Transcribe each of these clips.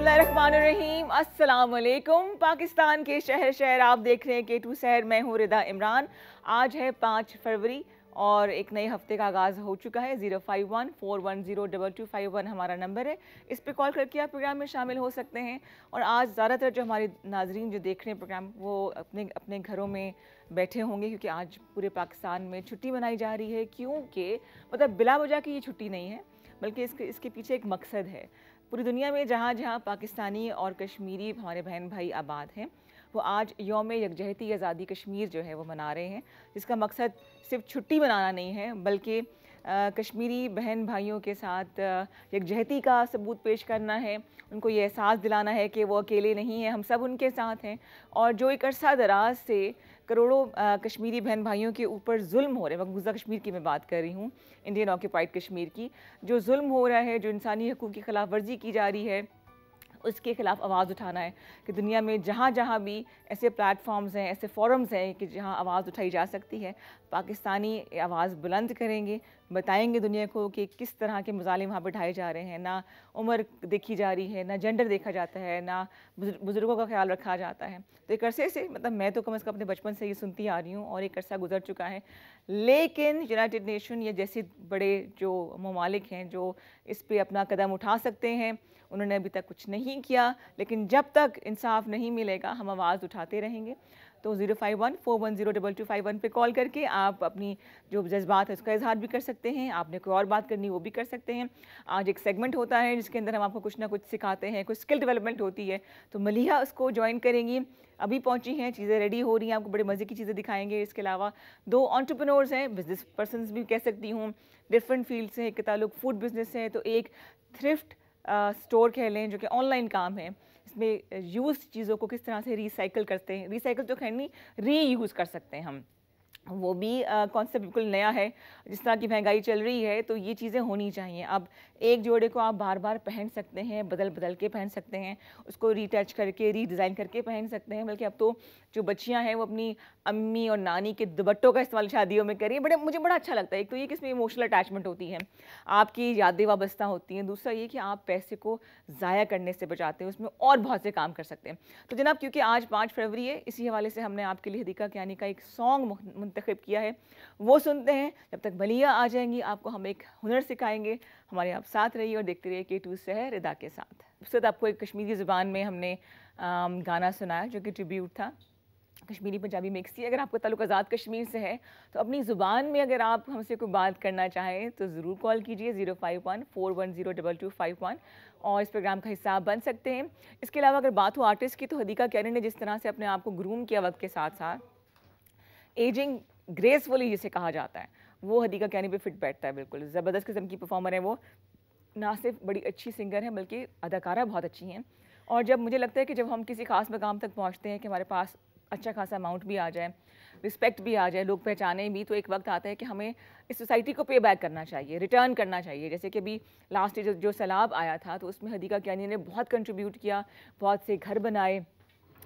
बिस्मिल्लाहिर्रहमानिर्रहीम, अस्सलाम वालेकुम। पाकिस्तान के शहर शहर आप देख रहे हैं K2 शहर। मैं हूँ रिदा इमरान। आज है 5 फरवरी और एक नए हफ्ते का आगाज़ हो चुका है। 051-410-2251 हमारा नंबर है। इस पे कॉल करके आप प्रोग्राम में शामिल हो सकते हैं। और आज ज़्यादातर जो हमारे नाजरीन जो देख रहे हैं प्रोग्राम, वो अपने अपने घरों में बैठे होंगे, क्योंकि आज पूरे पाकिस्तान में छुट्टी मनाई जा रही है। क्योंकि मतलब बिला वजह की ये छुट्टी नहीं है, बल्कि इसके पीछे एक मकसद है। पूरी दुनिया में जहाँ जहाँ पाकिस्तानी और कश्मीरी हमारे बहन भाई आबाद हैं, वो आज यौम यकजहती आज़ादी कश्मीर जो है वो मना रहे हैं, जिसका मकसद सिर्फ छुट्टी मनाना नहीं है, बल्कि कश्मीरी बहन भाइयों के साथ यकजहती का सबूत पेश करना है। उनको ये एहसास दिलाना है कि वो अकेले नहीं हैं, हम सब उनके साथ हैं। और जो एक अरसा दराज से करोड़ों कश्मीरी बहन भाइयों के ऊपर जुल्म हो रहे हैं, मकबूजा कश्मीर की मैं बात कर रही हूँ, इंडियन ऑक्यूपाइड कश्मीर की, जो जुल्म हो रहा है, जो इंसानी हकूक़ की खिलाफ वर्जी की जा रही है, उसके ख़िलाफ़ आवाज़ उठाना है। कि दुनिया में जहाँ जहाँ भी ऐसे प्लेटफॉर्म्स हैं, ऐसे फोरम्स हैं कि जहाँ आवाज़ उठाई जा सकती है, पाकिस्तानी आवाज़ बुलंद करेंगे, बताएंगे दुनिया को कि किस तरह के मुज़ालिम वहाँ पर ढाए जा रहे हैं। ना उम्र देखी जा रही है, ना जेंडर देखा जाता है, ना बुज़ुर्गों का ख्याल रखा जाता है। तो एक अरसे से, मतलब मैं तो कम अज़ कम अपने बचपन से ये सुनती आ रही हूँ और एक अरसा गुजर चुका है। लेकिन यूनाइटेड नेशन या जैसे बड़े जो ममालिक हैं जो इस पर अपना कदम उठा सकते हैं, उन्होंने अभी तक कुछ नहीं किया। लेकिन जब तक इंसाफ नहीं मिलेगा, हम आवाज़ उठाते रहेंगे। तो 051-410-2251 पे कॉल करके आप अपनी जो जज्बात है उसका इजहार भी कर सकते हैं। आपने कोई और बात करनी वो भी कर सकते हैं। आज एक सेगमेंट होता है जिसके अंदर हम आपको कुछ ना कुछ सिखाते हैं, कुछ स्किल डेवलपमेंट होती है। तो मलिहा उसको ज्वाइन करेंगी, अभी पहुंची हैं, चीज़ें रेडी हो रही हैं, आपको बड़े मज़े की चीज़ें दिखाएंगे। इसके अलावा 2 एंटरप्रेन्योर्स हैं, बिजनेस पर्सनस भी कह सकती हूँ, डिफरेंट फील्ड से। एक का ताल्लुक फूड बिजनेस है, तो एक थ्रिफ्ट स्टोर कह लें, जो कि ऑनलाइन काम है। इसमें यूज़ चीज़ों को किस तरह से रिसाइकिल करते हैं, रिसाइकिल तो खैर नहीं, रीयूज़ कर सकते हैं हम, वो भी कॉन्सेप्ट बिल्कुल नया है। जिस तरह की महंगाई चल रही है, तो ये चीज़ें होनी चाहिए। अब एक जोड़े को आप बार बार पहन सकते हैं, बदल बदल के पहन सकते हैं, उसको रीटच करके रीडिज़ाइन करके पहन सकते हैं। बल्कि अब तो जो बच्चियां हैं वो अपनी अम्मी और नानी के दुपट्टों का इस्तेमाल शादियों में करिए। मुझे बड़ा अच्छा लगता है। एक तो ये कि इसमें इमोशनल अटैचमेंट होती है, आपकी यादें वाबस्ता होती हैं। दूसरा ये कि आप पैसे को ज़ाया करने से बचाते हैं, उसमें और बहुत से काम कर सकते हैं। तो जनाब, क्योंकि आज 5 फरवरी है, इसी हवाले से हमने आपके लिए हदीका कियानी का एक सॉन्ग मुंतखब किया है, वो सुनते हैं। जब तक मलिया आ जाएंगी, आपको हम एक हुनर सिखाएंगे। हमारे आप साथ रहिए और देखते रहिए K2 शहर रिदा के साथ। उसके बाद आपको एक कश्मीरी ज़ुबान में हमने गाना सुनाया, जो कि ट्रिब्यूट था, कश्मीरी पंजाबी मिक्स थी। अगर आपका ताल्लुक आज़ाद कश्मीर से है, तो अपनी ज़ुबान में अगर आप हमसे कोई बात करना चाहें तो ज़रूर कॉल कीजिए 051-410-2251 और इस प्रोग्राम का हिस्सा बन सकते हैं। इसके अलावा अगर बात हो आर्टिस्ट की, तो हदीका कियानी ने जिस तरह से अपने आप को ग्रूम किया वक्त के साथ साथ, एजिंग ग्रेसफुली जिसे कहा जाता है, वो हदीका कियानी पे फिट बैठता है। बिल्कुल ज़बरदस्त किस्म की परफॉर्मर है वो। ना सिर्फ बड़ी अच्छी सिंगर हैं, बल्कि अदाकारा बहुत अच्छी हैं। और जब मुझे लगता है कि जब हम किसी खास मकाम तक पहुंचते हैं कि हमारे पास अच्छा खासा अमाउंट भी आ जाए, रिस्पेक्ट भी आ जाए, लोग पहचाने भी, तो एक वक्त आता है कि हमें इस सोसाइटी को पे बैक करना चाहिए, रिटर्न करना चाहिए। जैसे कि अभी लास्ट जो सैलाब आया था, तो उसमें हदीका कियानी ने बहुत कंट्रीब्यूट किया, बहुत से घर बनाए,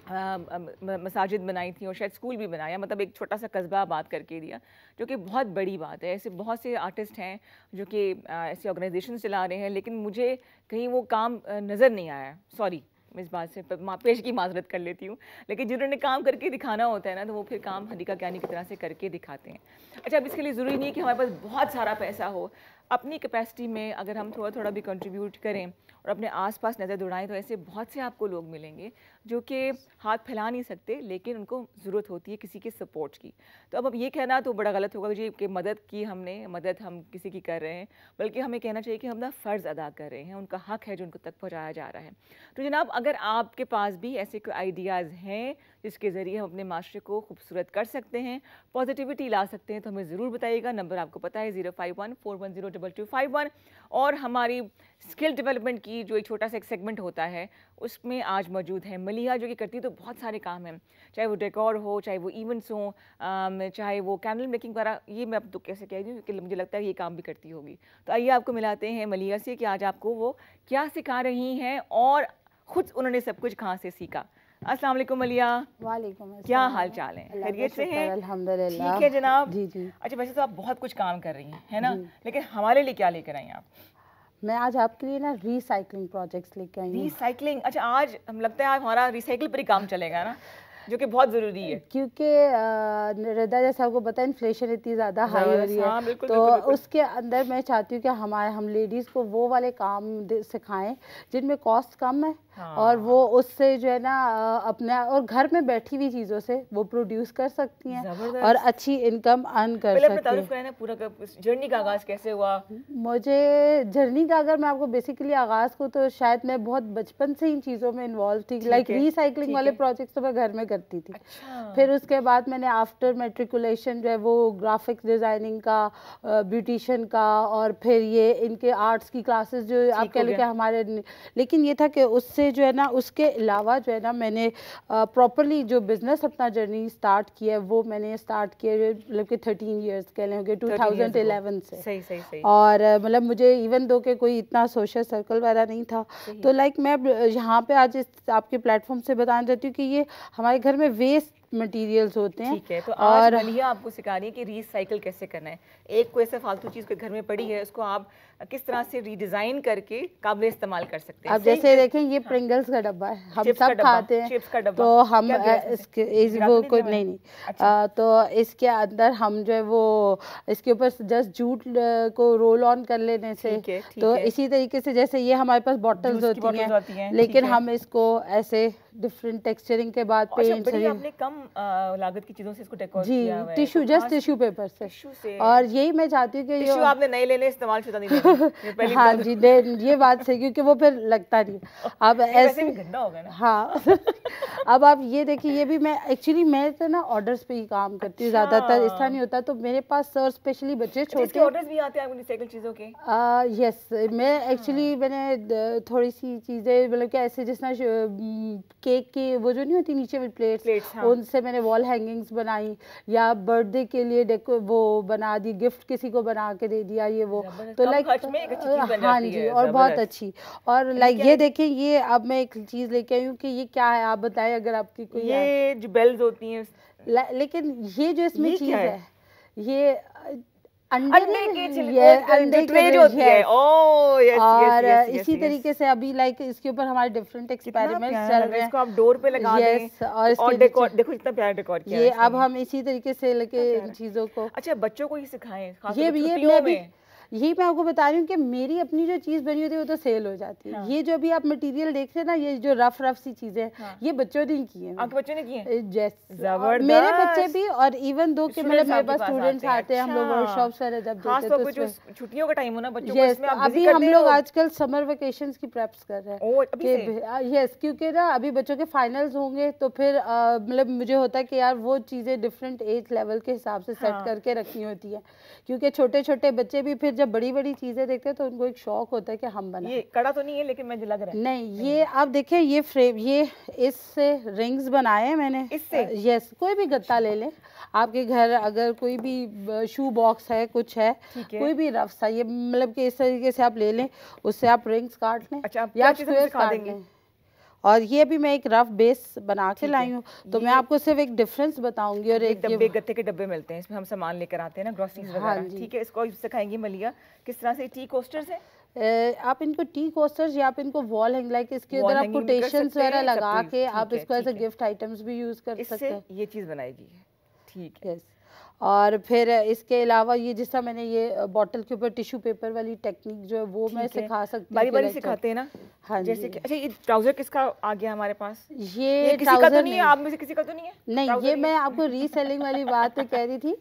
मसाजिद बनाई थी और शायद स्कूल भी बनाया। मतलब एक छोटा सा कस्बा आबाद करके दिया, जो कि बहुत बड़ी बात है। ऐसे बहुत से आर्टिस्ट हैं जो कि ऐसे ऑर्गेनाइजेशन चला रहे हैं, लेकिन मुझे कहीं वो काम नज़र नहीं आया। सॉरी, मैं इस बात से पेश की माजरत कर लेती हूँ। लेकिन जिन्होंने काम करके दिखाना होता है ना, तो वो फिर काम हदीका कियानी की तरह से करके दिखाते हैं। अच्छा, अब इसके लिए ज़रूरी नहीं है कि हमारे पास बहुत सारा पैसा हो। अपनी कैपेसिटी में अगर हम थोड़ा थोड़ा भी कंट्रीब्यूट करें और अपने आसपास नज़र दौड़ाएं, तो ऐसे बहुत से आपको लोग मिलेंगे जो कि हाथ फैला नहीं सकते, लेकिन उनको ज़रूरत होती है किसी के सपोर्ट की। तो अब ये कहना तो बड़ा गलत होगा जी कि मदद की हमने, मदद हम किसी की कर रहे हैं, बल्कि हमें कहना चाहिए कि हम अपना फ़र्ज़ अदा कर रहे हैं, उनका हक़ है जो उनको तक पहुँचाया जा रहा है। तो जनाब, अगर आपके पास भी ऐसे कोई आइडियाज़ हैं जिसके ज़रिए हम अपने माशरे को खूबसूरत कर सकते हैं, पॉजिटिविटी ला सकते हैं, तो हमें ज़रूर बताइएगा। नंबर आपको पता है 051-410-2251। और हमारी स्किल डेवलपमेंट की जो एक छोटा सा एक सेगमेंट होता है, उसमें आज मौजूद है मलिहा, जो कि करती है तो बहुत सारे काम हैं, चाहे वो डेकोर हो, चाहे वो इवेंट्स हों, चाहे वो कैंडल मेकिंग वगैरह। ये मैं अब तो कैसे कह रही हूँ कि मुझे लगता है ये काम भी करती होगी। तो आइए आपको मिलाते हैं मलिहा से कि आज आपको वो क्या सिखा रही हैं और ख़ुद उन्होंने सब कुछ कहाँ से सीखा। अस्सलाम वालेकुम मलिहा। वालेकुम अस्सलाम। क्या हाल चाल है? खैरियत से हैं? अल्हम्दुलिल्लाह। ठीक है जनाब। जी जी। अच्छा, वैसे तो आप बहुत कुछ काम कर रही हैं, है ना, लेकिन हमारे लिए क्या लेकर आई आप? मैं आज आपके लिए ना रीसाइक्लिंग प्रोजेक्ट्स लेके आई हूँ। रीसाइक्लिंग, अच्छा आज हम लगता है आज हमारा रिसाइकिल पर ही काम चलेगा ना, जो कि बहुत ज़रूरी है क्योंकि रिदा जैसे आपको पता है इन्फ्लेशन इतनी ज़्यादा हाई हो रही है। हाँ, बिल्कुल, तो बिल्कुल, बिल्कुल। उसके अंदर मैं चाहती हूँ कि हम लेडीज़ को वो वाले काम सिखाएं जिनमें कॉस्ट कम है। हाँ। और वो उससे जो है ना अपना और घर में बैठी हुई चीज़ों से वो प्रोड्यूस कर सकती हैं और अच्छी इनकम अर्न कर सकती हैं। तारुफ करें ना पूरा जर्नी का आगाज़ कैसे हुआ? मुझे जर्नी का अगर मैं आपको बेसिकली आगाज़ को तो शायद मैं बहुत बचपन से इन चीज़ों में इन्वॉल्व थी। लाइक रीसाइक्लिंग वाले प्रोजेक्ट्स तो मैं घर में करती थी। अच्छा। फिर उसके बाद मैंने आफ्टर मेट्रिकुलेशन जो है वो ग्राफिक्स डिज़ाइनिंग का, ब्यूटिशियन का और फिर ये इनके आर्ट्स की क्लासेस जो आप कह लो कि हमारे, लेकिन ये था कि उससे जो है ना उसके अलावा जो है ना मैंने प्रॉपरली जो बिज़नेस अपना जर्नी स्टार्ट किया है वो मैंने स्टार्ट किया मतलब कि 13 इयर्स कह लें 2011 से। सही। और मतलब मुझे इवन दो के कोई इतना सोशल सर्कल वगैरह नहीं था। तो लाइक मैं यहाँ पे आज इस आपके प्लेटफॉर्म से बताना चाहती हूँ कि ये हमारे घर में वेस्ट मटेरियल्स होते हैं। ठीक है, तो आज मलिया आपको सिखा रही है कि रीसाइकिल कैसे करना है। एक कोई ऐसा फालतू चीज़ घर में पड़ी है उसको आप किस तरह से रीडिज़ाइन करके काबिल इस्तेमाल कर सकते हैं। अब जैसे देखें ये प्रिंगल्स का डब्बा है, हम सब खाते हैं, चिप्स का डब्बा, तो हम इसके वो कोई नहीं। तो इसके अंदर हम जो है वो इसके ऊपर जस्ट जूट को रोल ऑन कर लेने से, तो इसी तरीके से जैसे ये हमारे पास बॉटल्स होती हैं, लेकिन हम इसको ऐसे डिफरेंट टेक्सचरिंग के बाद पेंट से, आपने कम लागत की चीज़ों से इसको डेकोर किया हुआ है। टिश्यू, जस्ट टिश्यू पेपर से। और यही मैं चाहती हूँ कि टिश्यू आपने नए लेने इस्तेमाल शुदा नहीं लेने। हाँ जी, ये बात सही, क्योंकि वो फिर लगता नहीं। अब ऐसे भी गंदा होगा ना। हाँ अब आप ये देखिए, ये भी मैं एक्चुअली मैं तो ना ऑर्डर्स पे ही काम करती हूँ ज़्यादातर, इस तरह नहीं होता। तो मेरे पास सर स्पेशली बच्चे छोटे ऑर्डर्स भी आते हैं रिसाइकिल चीज़ों के। यस, मैं एक्चुअली मैंने थोड़ी सी चीज़ें मतलब कि ऐसे जिस केक की वो जो नहीं होती नीचे में प्लेट्स, उनसे मैंने वॉल हैंगिंग्स बनाई, या बर्थडे के लिए वो बना दी, गिफ्ट किसी को बना के दे दिया, ये वो। तो लाइक हाँ जी, और बहुत अच्छी। और लाइक ये देखें, ये अब मैं एक चीज़ लेके आई हूँ कि ये क्या है, आप बताएं अगर आपकी कोई। ये जो बेल्स होती हैं, लेकिन ये जो इसमें चीज़ है, ये अंडे की होती है। ओह यस, और इसी तरीके से अभी लाइक इसके ऊपर हमारे डिफरेंट एक्सपेरिमेंट्स चल रहे हैं। इसको आप डोर पे लगा दें और डेकोर, देखो इतना प्यारा डेकोर किया है ये। अब हम इसी तरीके से लेके इन चीज़ों को, अच्छा बच्चों को ही सिखाएं, ये यही मैं आपको बता रही हूँ कि मेरी अपनी जो चीज़ बनी होती है वो तो सेल हो जाती है। हाँ। ये जो अभी आप मटेरियल देख रहे हैं ना, ये जो रफ सी चीज़ें, हाँ। ये बच्चों ने की हैं। आपके बच्चों ने की हैं? जबरदस्त, मेरे बच्चे भी। और इवन दो के मतलब मेरे पास स्टूडेंट्स आते हैं, हम लोग वर्कशॉप्स वगैरह जब देते हैं तो छुट्टियों का टाइम हो ना बच्चों को, इसमें आप अभी हम लोग आजकल समर वेकेशंस की प्रेप्स कर रहे हैं। यस, क्योंकि ना अभी बच्चों के फाइनल्स होंगे, तो फिर मतलब मुझे होता है कि यार वो चीज़ें डिफरेंट एज लेवल के हिसाब से सेट करके रखनी होती है, क्योंकि छोटे छोटे बच्चे भी फिर जब बड़ी बड़ी चीजें देखते हैं तो उनको एक शौक होता है कि हम बनाएं। ये कड़ा तो नहीं है, लेकिन मुझे लग रहा है नहीं। ये आप देखिए, ये फ्रेम, ये इससे रिंग्स बनाए हैं मैंने इससे। यस, कोई भी गत्ता ले लें आपके घर, अगर कोई भी शू बॉक्स है, कुछ है, कोई भी रफ सा, ये मतलब कि इस तरीके से आप ले लें, उससे आप रिंग्स काट लें या स्क्वायर काट लें। और ये भी मैं एक रफ बेस बना के लाई हूँ, तो मैं आपको सिर्फ एक डिफरेंस बताऊंगी। और एक डब्बे, गत्ते के डब्बे मिलते हैं, इसमें हम सामान लेकर आते हैं ना, ग्रोसरीज वगैरह। ठीक है, इसको सिखाएंगी मलिया किस तरह से। टी कोस्टर्स है, आप इनको टी कोस्टर्स या आप इनको वॉल हैंग, लाइक इसके अंदर आप कोटेशंस वगैरह लगा के आप इसको एज अ गिफ्ट आइटम्स भी यूज कर सकते हैं। ये चीज़ बनाएगी, ठीक है। और फिर इसके अलावा ये जिस तरह मैंने ये बॉटल के ऊपर टिश्यू पेपर वाली टेक्निक जो है वो मैं सिखा सकती हूँ, बारी बारी सिखाते हैं ना। हाँ, जैसे कि अच्छा ये ट्राउजर किसका आ गया हमारे पास? ये किसी का तो नहीं है, आप में से किसी का तो नहीं है? नहीं, ये मैं आपको रीसेलिंग वाली बात कह रही थी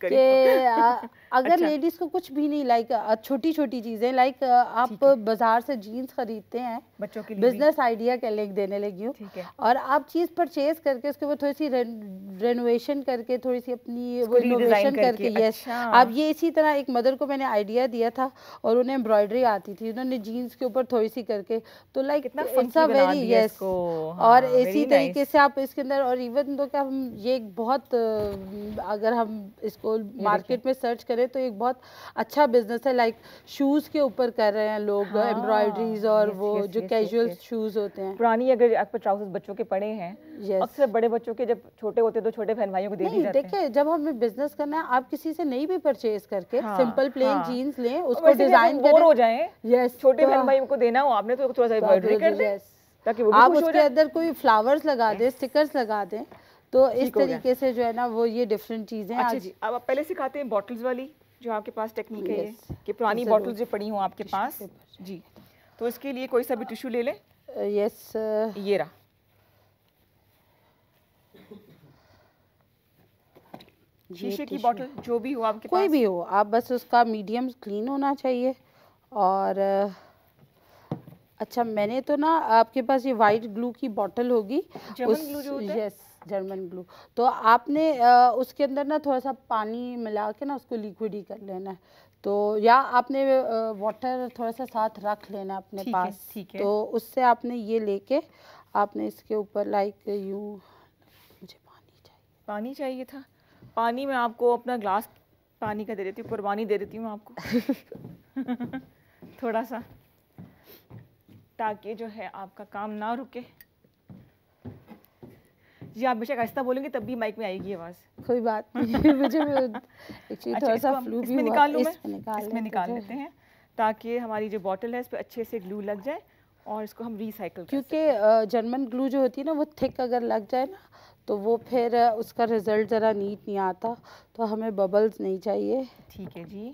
कि अगर लेडीज को कुछ भी नहीं, लाइक छोटी छोटी चीजें, लाइक आप बाजार से जीन्स खरीदते हैं बच्चों के लिए, बिजनेस आइडिया के लिए देने लगी हूँ, और आप चीज परचेज करके उसके ऊपर थोड़ी सी रेनोवेशन करके, थोड़ी सी अपनी इनोवेशन करके। यस, अब ये इसी तरह एक मदर को मैंने आइडिया दिया था और उन्हें एम्ब्रॉयडरी आती थी, उन्होंने जीन्स के ऊपर थोड़ी सी करके, तो like it's a very yes. और इसी तरीके से आप इसके अंदर, और इवन दो कि हम ये एक बहुत, अगर हम इसको मार्केट में सर्च करें तो एक बहुत अच्छा बिजनेस है, लाइक शूज के ऊपर कर रहे हैं लोग एम्ब्रॉयडरीज, और वो जो कैजुअल शूज होते हैं पुरानी, अगर आपके ट्राउजर्स बच्चों के पड़े हैं, अक्सर बड़े बच्चों के जब छोटे होते तो छोटे बहन भाइयों को दे दी जाते हैं। देखिए, जब हमें बिजनेस करना है, आप किसी से नहीं भी परचेज करके सिंपल प्लेन जीन्स लें, उसको डिजाइन करें हो जाए। यस, छोटे बहन भाई को देना हो आपने तो थोड़ा सा एम्ब्रॉयडरी कर दें ताकि वो भी आप खुश हो उसके अंदर कोई फ्लावर्स लगा दें, स्टिकर्स लगा दें, तो इस तरीके से जो है ना वो ये डिफरेंट चीजें। अच्छा जी, अब आप पहले सिखाते हैं बॉटल्स वाली जो आपके पास टेक्निक है, ये कि पुरानी बॉटल्स जो पड़ी हो आपके पास जी, तो इसके लिए कोई सा भी टिश्यू ले लें। यस, ये रहा, शीशे की बॉटल जो भी हो आपके कोई भी हो, आप बस उसका मीडियम क्लीन होना चाहिए। और अच्छा, मैंने तो ना आपके पास ये वाइट ग्लू की बॉटल होगी, जर्मन ग्लू जो होता है, यस जर्मन ग्लू, तो आपने उसके अंदर ना थोड़ा सा पानी मिला के ना उसको लिक्विड ही कर लेना है, तो या आपने वाटर थोड़ा सा साथ रख लेना अपने पास, ठीक है। तो उससे आपने ये लेके आपने इसके ऊपर लाइक यूँ, मुझे पानी चाहिए था, पानी में आपको अपना ग्लास पानी का दे देती हूँ, कुर्बानी दे देती हूँ आपको थोड़ा सा, ताकि जो है आपका काम ना रुके। जी आप बेशक आहिस्ता बोलेंगे तब भी माइक में आएगी आवाज़। कोई बात नहीं मुझे एक्चुअली थोड़ा सा फ्लू भी हुआ, इसमें निकाल लेते हैं ताकि हमारी जो बॉटल है इस पर अच्छे से ग्लू लग जाए और इसको हम रिसाइकल कर सकते हैं। क्योंकि जर्मन ग्लू जो होती है ना वो थिक अगर लग जाए ना तो वो फिर उसका रिजल्ट ज़रा नीट नहीं आता, तो हमें बबल्स नहीं चाहिए। ठीक है जी,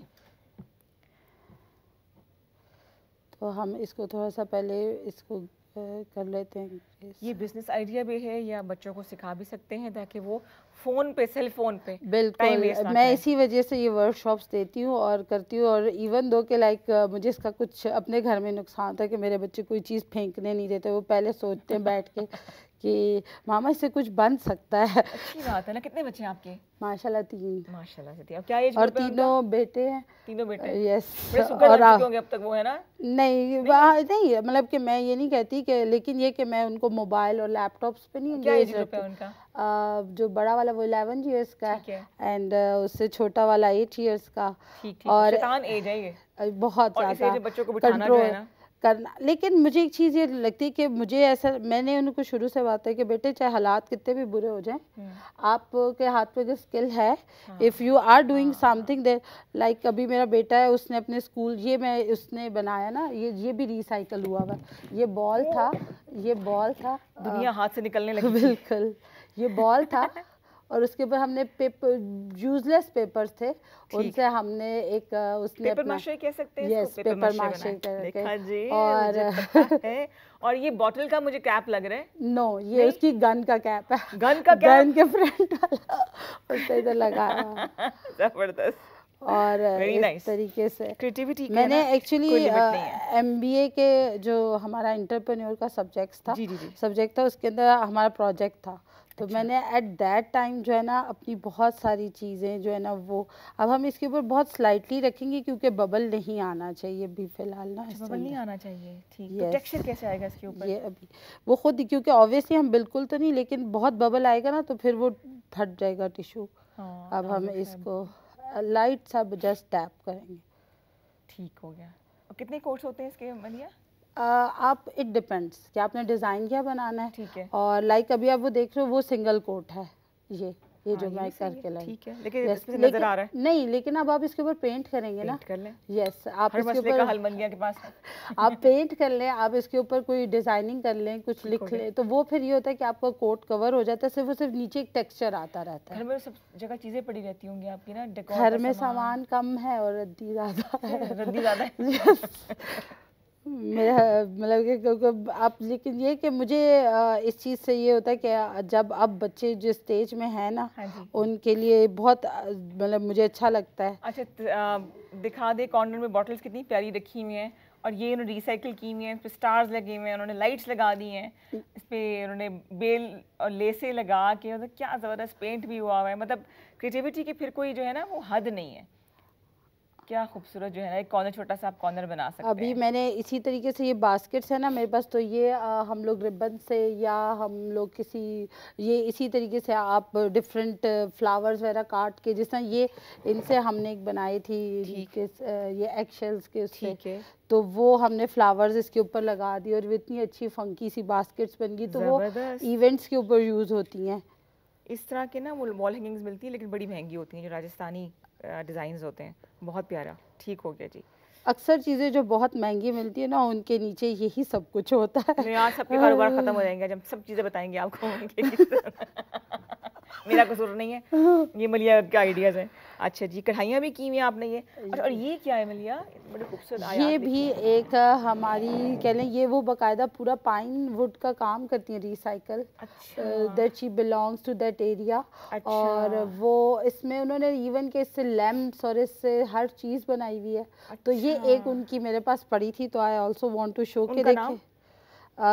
तो हम इसको थोड़ा सा पहले इसको कर लेते हैं। ये बिजनेस आइडिया भी है या बच्चों को सिखा भी सकते हैं ताकि वो फ़ोन पे, सेल फोन पे बिल्कुल, मैं इसी वजह से ये वर्कशॉप्स देती हूँ और करती हूँ। और इवन दो के लाइक मुझे इसका कुछ अपने घर में नुकसान था कि मेरे बच्चे कोई चीज़ फेंकने नहीं देते, वो पहले सोचते हैं बैठ के कि मामा इससे कुछ बन सकता है। अच्छी बात है ना। कितने बच्चे हैं आपके? माशाल्लाह 3। माशाल्लाह से 3। क्या एज और तीनों बेटे हैं। तीनों बेटे? यस। और होंगे अब तक वो, है ना? नहीं नहीं, मतलब कि मैं ये नहीं कहती कि, लेकिन ये कि मैं उनको मोबाइल और लैपटॉप्स पे नहीं एंगेज रखती हूं। उनका जो बड़ा वाला वो 11 इयर्स का है एंड उससे छोटा वाला 8 इयर्स का। ठीक और शैतान एज है ये बहुत ज़्यादा, बच्चों को बिठाना जो है ना करना। लेकिन मुझे एक चीज़ ये लगती है कि मुझे ऐसा, मैंने उनको शुरू से बात है कि बेटे चाहे हालात कितने भी बुरे हो जाएं, आपके हाथ पे जो स्किल है, if you are doing something there, like अभी मेरा बेटा है, उसने अपने स्कूल उसने बनाया ना, ये भी रिसाइकल हुआ हुआ। ये बॉल था, दुनिया हाथ से निकलने लगी। बिल्कुल, ये बॉल था और उसके ऊपर हमने पेपर, यूजलेस पेपर्स थे, उनसे हमने एक उसने पेपर माशे कह सकते हैं इसको, पेपर माशे देखा जी। और है। और ये बॉटल का मुझे कैप लग रहा है। नो, ये उसकी गन का कैप है। गन का कैप? गन के फ्रंट वाला उससे इधर लगा है। जबरदस्त। और इस तरीके से क्रिएटिविटी मैंने एक्चुअली MBA के जो हमारा एंटरप्रेन्योर का सब्जेक्ट था, उसके अंदर हमारा प्रोजेक्ट था। तो मैंने एट दैट टाइम जो है ना अपनी बहुत सारी चीज़ें जो है ना वो, अब हम इसके ऊपर बहुत स्लाइटली रखेंगे क्योंकि बबल नहीं आना चाहिए अभी फ़िलहाल ना। बबल नहीं आना चाहिए, ठीक। तो टेक्सचर कैसे आएगा इसके ऊपर? ये अभी वो खुद, क्योंकि ऑब्वियसली हम बिल्कुल तो नहीं, लेकिन बहुत बबल आएगा ना तो फिर वो फट जाएगा टिश्यू। अब हम इसको लाइट सा जस्ट टैप करेंगे। ठीक हो गया। और कितने कोट्स होते हैं इसके बनिया? आप इट डिपेंड्स कि आपने डिज़ाइन क्या बनाना है। ठीक है। और लाइक अभी आप वो देख रहे हो वो सिंगल कोट है, ये जो मैं करके लाई। ठीक है, लेकिन इसमें नजर आ रहा है। नहीं, लेकिन अब आप इसके ऊपर पेंट करेंगे ना। कर लें। यस, आप इसके ऊपर हल बन गया के पास आप पेंट कर लें, आप इसके ऊपर कोई डिजाइनिंग कर लें, कुछ लिख लें, तो वो फिर ये होता है कि आपका कोट कवर हो जाता है, सिर्फ नीचे एक टेक्सचर आता रहता है। घर में सब जगह चीजें पड़ी रहती होंगी आपकी ना, घर में सामान कम है और रद्दी ज्यादा है। रद्दी ज्यादा है मेरा मतलब कि आप, लेकिन ये कि मुझे इस चीज़ से ये होता है कि जब अब बच्चे जिस स्टेज में है ना, उनके लिए बहुत मतलब मुझे अच्छा लगता है। अच्छा, दिखा दे कॉर्नर में बॉटल्स कितनी प्यारी रखी हुई हैं और ये उन्होंने रिसाइकिल की हुई हैं, इस पर स्टार्स लगे हुए हैं, उन्होंने लाइट्स लगा दी हैं, इस पर उन्होंने बेल और लेसे लगा के, मतलब क्या ज़बरदस्त पेंट भी हुआ है। मतलब क्रिएटिविटी की फिर कोई जो है ना वो हद नहीं है। क्या खूबसूरत जो है ना एक कॉर्नर, छोटा सा आप कॉर्नर बना सकते हैं। अभी मैंने इसी तरीके से ये बास्केट्स है ना मेरे पास, तो ये हम लोग रिबन से या हम लोग ये इसी तरीके से आप डिफरेंट फ्लावर्स वगैरह काट के, जिस तरह ये इनसे हमने एक बनाई थी ये एग शेल्स के उससे, तो वो हमने फ्लावर्स इसके ऊपर लगा दी और इतनी अच्छी फंकी सी बास्केट्स बन गई, तो वो इवेंट्स के ऊपर यूज़ होती हैं। इस तरह के ना वो वॉल हैंगिंग्स मिलती हैं, लेकिन बड़ी महंगी होती हैं, जो राजस्थानी डिज़ाइंस होते हैं। बहुत प्यारा, ठीक हो गया जी। अक्सर चीज़ें जो बहुत महंगी मिलती है ना, उनके नीचे यही सब कुछ होता है। यार सबके कारोबार खत्म हो जाएंगे जब सब चीज़ें बताएंगे आपको। मेरा कसूर नहीं है, ये मलिया के आइडियाज़ हैं। अच्छा जी, कढ़ाइयाँ भी की हुई हैं आपने ये। और ये क्या है मलिया, बड़े खूबसूरत आया। ये भी एक हमारी कह लें, ये वो बाकायदा पूरा पाइन वुड का काम करती हैं, recycle. That she belongs to that area. और वो इसमें उन्होंने इवन के इससे लैम्प्स और इससे हर चीज़ बनाई हुई है। तो ये एक उनकी मेरे पास पड़ी थी, तो I also want to show के देखें।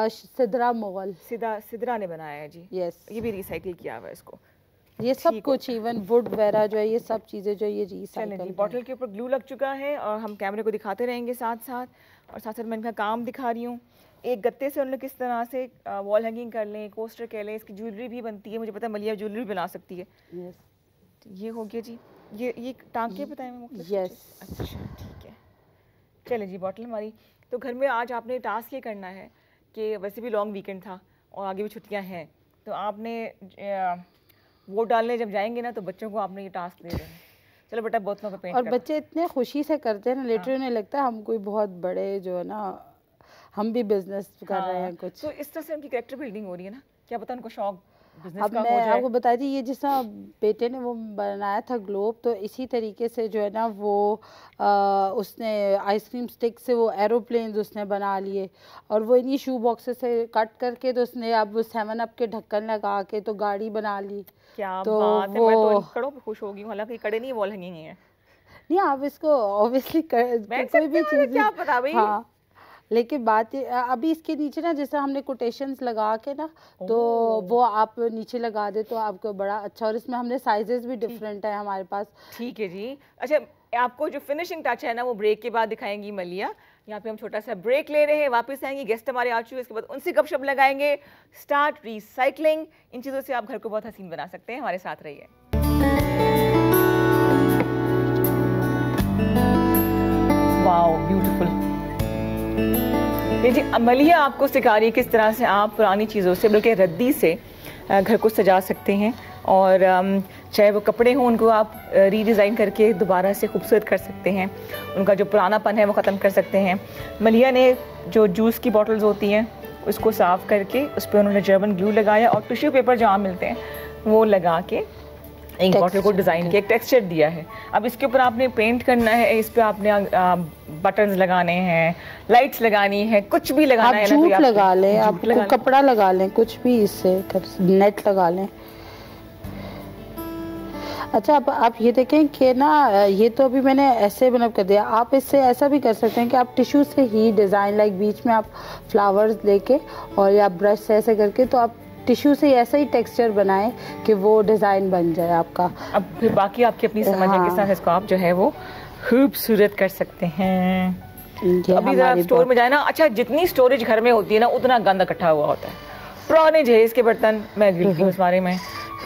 सिदरा मुगल, सिदरा ने बनाया है जी। यस, ये भी रिसाइकिल किया हुआ है इसको। ये सब कुछ इवन वुड वगैरह जो है, ये सब चीज़ें जो ये रिसाइकल। बॉटल के ऊपर ग्लू लग चुका है और हम कैमरे को दिखाते रहेंगे साथ साथ, और साथ साथ मैं इनका काम दिखा रही हूँ। एक गत्ते से उन्होंने किस तरह से वॉल हैंगिंग कर लें, कोस्टर कह लें, इसकी ज्वेलरी भी बनती है। मुझे पता है मलिया ज्वेलरी बना सकती है। ये हो गया जी। ये टांके बताएं मैं। यस, अच्छा ठीक है। चले जी, बॉटल हमारी। तो घर में आज आपने टास्क ये करना है कि वैसे भी लॉन्ग वीकेंड था और आगे भी छुट्टियां हैं, तो आपने वोट डालने जब जाएंगे ना, तो बच्चों को आपने ये टास्क दे देना। चलो बेटा बोतलों पे पेंट। और बच्चे इतने खुशी से करते हैं ना, लिटरली उन्हें लगता है हम कोई बहुत बड़े जो है ना, हम भी बिजनेस कर रहे हैं कुछ। तो इस तरह से उनकी कैरेक्टर बिल्डिंग हो रही है ना, क्या पता उनको शौक बिजनेस अब का मैं आपको बताई थी, ये जिस तरह बेटे ने वो बनाया था ग्लोब, तो इसी तरीके से जो है ना वो उसने आइसक्रीम स्टिक से वो एरोप्लेन्स उसने बना लिए, और वो इन्हीं शू बॉक्सेस से कट करके तो उसने अब 7 अप के ढक्कन लगा के तो गाड़ी बना ली। क्या तो बात है, मैं तो इन कड़ों पे खुश हो गई हूं। हालांकि कड़े नहीं, वॉल हैंगिंग है। नहीं, आप इसको ऑब्वियसली कोई भी चीज़, क्या पता भाई। हाँ, लेकिन बात अभी इसके नीचे ना, जैसे हमने कोटेशंस लगा के ना, तो वो आप नीचे लगा दे तो आपको बड़ा अच्छा। और इसमें हमने साइजेस भी डिफरेंट है हमारे पास। ठीक है जी। अच्छा, आपको जो फिनिशिंग टच है ना, वो ब्रेक के बाद दिखाएंगी मलिया। यहाँ पे हम छोटा सा ब्रेक ले रहे हैं, वापस आएंगे, गेस्ट हमारे आ चुके हैं, इसके बाद उनसे गपशप लगाएंगे। स्टार्ट रिसाइकलिंग, इन चीज़ों से आप घर को बहुत हसीन बना सकते हैं। हमारे साथ रहिए। Wow beautiful. जी, मलिया आपको सिखा रही है किस तरह से आप पुरानी चीज़ों से, बल्कि रद्दी से घर को सजा सकते हैं। और चाहे वो कपड़े हों, उनको आप रीडिज़ाइन करके दोबारा से खूबसूरत कर सकते हैं। उनका जो पुरानापन है वो ख़त्म कर सकते हैं। मलिया ने जो जूस की बॉटल्स होती हैं उसको साफ़ करके उस पर उन्होंने जर्मन ग्लू लगाया और टिश्यू पेपर जो आम मिलते हैं वो लगा के एक बॉटल को डिज़ाइन किया, एक टेक्सचर दिया है। अब इसके ऊपर आपने पेंट करना है, इस पर आपने बटन्स लगाने हैं, लाइट्स लगानी है, कुछ भी लगाना है। जूट लगा लें, आप कपड़ा लगा लें, कुछ भी इससे नेट लगा लें। अच्छा, आप ये देखें कि ना, ये तो अभी मैंने ऐसे बना कर दिया। आप इससे ऐसा भी कर सकते हैं कि आप टिश्यू से ही डिज़ाइन, लाइक बीच में आप फ्लावर्स लेके और या ब्रश से ऐसे करके, तो आप टिश्यू से ऐसा ही टेक्सचर बनाएं कि वो डिज़ाइन बन जाए आपका। अब फिर बाकी आपकी अपनी समझ है किस तरह से इसको आप जो है वो खूबसूरत कर सकते हैं। अभी जरा स्टोर में जाए ना, अच्छा जितनी स्टोरेज घर में होती है ना, उतना गंद इकट्ठा हुआ होता है। पुराने जहेज के बर्तन, मैं गिल्टी हूँ इस बारे में,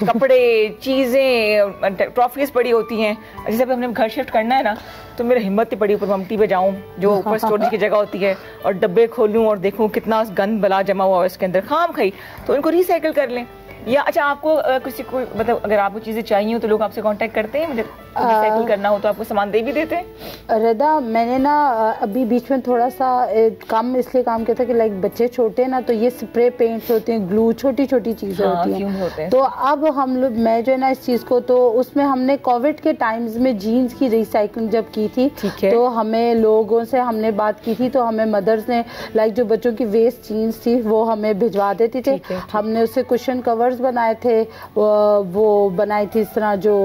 कपड़े, चीज़ें, ट्रॉफीज पड़ी होती हैं। जैसे अभी हमने घर शिफ्ट करना है ना, तो मेरी हिम्मत ही पड़ी ऊपर ममटी पे जाऊं जो ऊपर स्टोरेज की जगह होती है, और डब्बे खोलूं और देखूं कितना गंद बला जमा हुआ है इसके अंदर, खाम खाई। तो इनको रिसाइकिल कर लें। या अच्छा, आपको किसी को मतलब अगर आपको चीज़ें चाहिए हो तो लोग आपसे कांटेक्ट करते हैं, मुझे रिसाइकिल करना हो तो आपको सामान दे भी देते हैं? रदा, मैंने ना अभी बीच में थोड़ा सा काम इसलिए काम किया था कि लाइक बच्चे छोटे ना, तो ये स्प्रे पेंट्स होते हैं, ग्लू, छोटी छोटी चीज़ें होती हैं। तो अब हम लोग, मैं जो है ना इस चीज़ को, तो उसमें हमने कोविड के टाइम्स में जीन्स की रिसाइकलिंग जब की थी, तो हमें लोगों से हमने बात की थी, तो हमें मदर्स ने लाइक जो बच्चों की वेस्ट जीन्स थी वो हमें भिजवा देती थे। हमने उससे कुशन कवर्स बनाए थे, वो बनाई थी इस तरह जो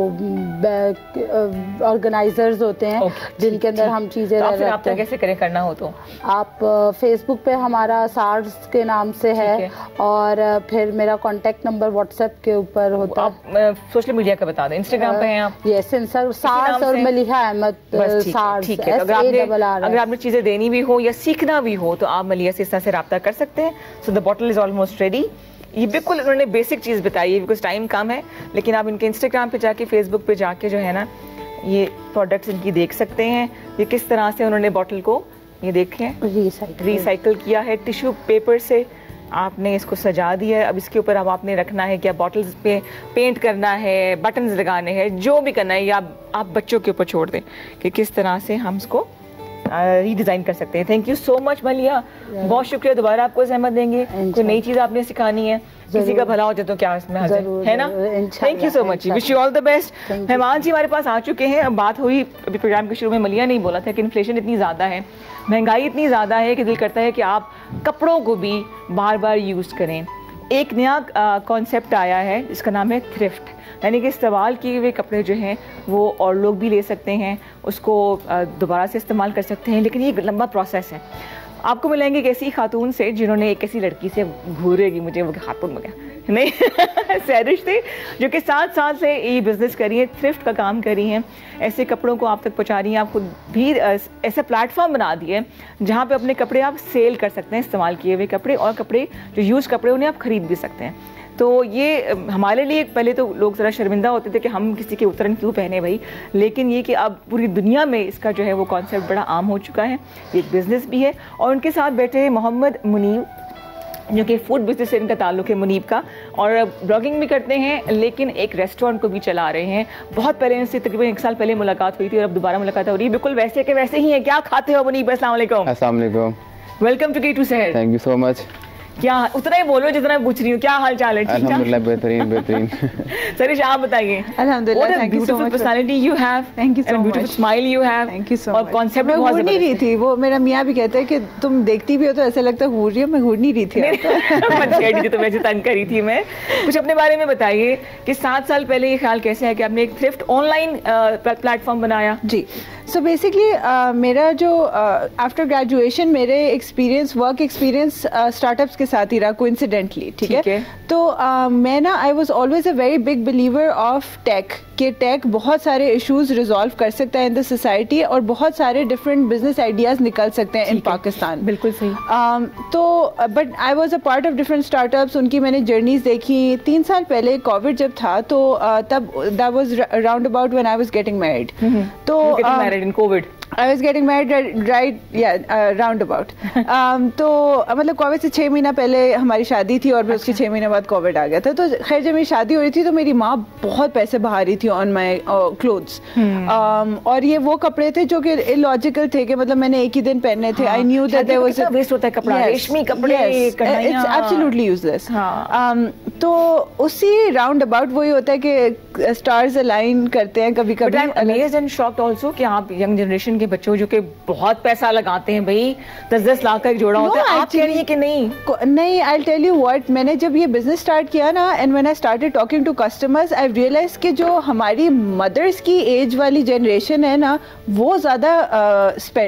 ऑर्गेनाइजर्स होते हैं जिनके अंदर हम चीजें रखते हैं। कैसे करें, करना हो तो आप फेसबुक पे हमारा सार्स के नाम से है, और फिर मेरा कांटेक्ट नंबर व्हाट्सएप के ऊपर होता है। आप सोशल मीडिया का बता दें, इंस्टाग्राम पे हैं आप? यस, सार्स और मलिहा अहमद सार्स। ठीक है, अगर आपने चीजें देनी भी हो या सीखना भी हो तो आप मलिया से इस तरह से रब्ता कर सकते हैं। So the bottle is almost ready. ये बिल्कुल उन्होंने बेसिक चीज़ बताई है, बिकॉज टाइम कम है, लेकिन आप इनके इंस्टाग्राम पे जाके, फेसबुक पे जाके जो है ना, ये प्रोडक्ट्स इनकी देख सकते हैं। ये किस तरह से उन्होंने बॉटल को, ये देखें, रिसाइकिल किया है टिश्यू पेपर से। आपने इसको सजा दिया है। अब इसके ऊपर अब आपने रखना है, क्या बॉटल्स पे पेंट करना है, बटन्स लगाने हैं, जो भी करना है या आप बच्चों के ऊपर छोड़ दें कि किस तरह से हम इसको रीडिज़ाइन कर सकते हैं। थैंक यू सो मच मलिया, बहुत शुक्रिया। दोबारा आपको ज़हमत देंगे, कोई नई चीज़ आपने सिखानी है, किसी का भला हो जाए तो क्या इसमें है ना। Thank you so much, wish you all the best. मेहमान जी हमारे पास आ चुके हैं। अब बात हुई अभी प्रोग्राम के शुरू में, मलिया नहीं बोला था कि इन्फ्लेशन इतनी ज़्यादा है, महंगाई इतनी ज़्यादा है कि दिल करता है कि आप कपड़ों को भी बार बार यूज़ करें। एक नया कॉन्सेप्ट आया है जिसका नाम है थ्रिफ्ट, यानी कि इस्तेमाल किए हुए कपड़े जो हैं वो और लोग भी ले सकते हैं, उसको दोबारा से इस्तेमाल कर सकते हैं, लेकिन ये एक लंबा प्रोसेस है। आपको मिलेंगे एक ऐसी खातून से जिन्होंने एक ऐसी लड़की से घूरेगी, मुझे वो खातून हो गया नहीं सैरिश थी, जो कि 7 साल से ये बिज़नेस करी है, थ्रिफ्ट का काम करी हैं, ऐसे कपड़ों को आप तक पहुंचा रही हैं। आप खुद भी ऐसा प्लेटफॉर्म बना दिए जहां पे अपने कपड़े आप सेल कर सकते हैं, इस्तेमाल किए हुए कपड़े और कपड़े जो यूज़ कपड़े उन्हें आप ख़रीद भी सकते हैं। तो ये हमारे लिए पहले तो लोग ज़रा शर्मिंदा होते थे कि हम किसी के उत्तरन क्यों पहने भाई, लेकिन ये कि अब पूरी दुनिया में इसका जो है वो कॉन्सेप्ट बड़ा आम हो चुका है, ये एक बिज़नेस भी है। और उनके साथ बैठे हैं मोहम्मद मुनीब, जो कि फूड बिजनेस से इनका ताल्लुक है मुनीब का, और ब्लॉगिंग भी करते हैं, लेकिन एक रेस्टोरेंट को भी चला रहे हैं। बहुत पहले इनसे तकरीबन 1 साल पहले मुलाकात हुई थी और अब दोबारा मुलाकात हो रही है, बिल्कुल वैसे के वैसे ही है। क्या खाते हो मुनीब? अस्सलाम वालेकुम। अस्सलाम वालेकुम, वेलकम टू K2 सहर। Thank you so much. क्या उतना ही बोलो जितना मैं पूछ रही हूँ, क्या हाल चाल है? अल्हम्दुलिल्लाह बेहतरीन बेहतरीन। सरिश आप बताइए। अल्हम्दुलिल्लाह, thank you so much. Personality you have, thank you so much. Beautiful smile you have, thank you so और मच। कॉन्सेप्ट मैं बहुत घूर नहीं रही थी, वो मेरा मियाँ भी कहता है कि तुम देखती भी हो तो ऐसा लगता है घूर रही हो, मैं घूर नहीं रही थी। तो वैसे तंग करी थी मैं। कुछ अपने बारे में बताइए कि 7 साल पहले ये ख्याल कैसे है कि आपने एक थ्रिफ्ट ऑनलाइन प्लेटफॉर्म बनाया? जी, सो बेसिकली मेरा जो आफ्टर ग्रेजुएशन मेरे वर्क एक्सपीरियंस स्टार्टअप्स के साथ ही रहा कोइंसिडेंटली, ठीक है। तो मैं ना I was always a very big believer of tech, कि टेक बहुत सारे इश्यूज रिजॉल्व कर सकता है इन द सोसाइटी और बहुत सारे डिफरेंट बिजनेस आइडियाज निकल सकते हैं इन पाकिस्तान। बिल्कुल सही। तो but I was a part of different startups, उनकी मैंने जर्नीज देखी। 3 साल पहले कोविड जब था तो तब that was round about when I was getting married. तो in COVID. I was getting married round about. तो मतलब कोविड से 6 महीना पहले हमारी शादी थी और फिर उसके 6 महीने बाद कोविड आ गया था। तो खैर जब मेरी शादी हो रही थी तो मेरी माँ बहुत पैसे बहा रही थी ऑन माई क्लोथ्स, और ये वो कपड़े थे जो कि इलॉजिकल थे कि मतलब मैंने एक ही दिन पहनने थे। I knew that there was waste होता है कपड़ा, रेशमी कपड़े, इट्स एब्सोल्युटली यूजलेस। तो उसी राउंड अबाउट वही होता है कि स्टार्स अलाइन करते हैं कभी कभी। अमेज्ड एंड शॉक्ड आल्सो कि आप यंग जनरेशन के बच्चों जो कि बहुत पैसा लगाते हैं भाई, 10-10 लाख का एक जोड़ा होता है, आप कह रही हैं कि नहीं? आई टेल यू व्हाट, मैंने जब ये बिजनेस स्टार्ट किया ना, and when I started talking to customers, I realise कि जो हमारी मदर्स की एज वाली जनरेशन है ना, वो ज्यादा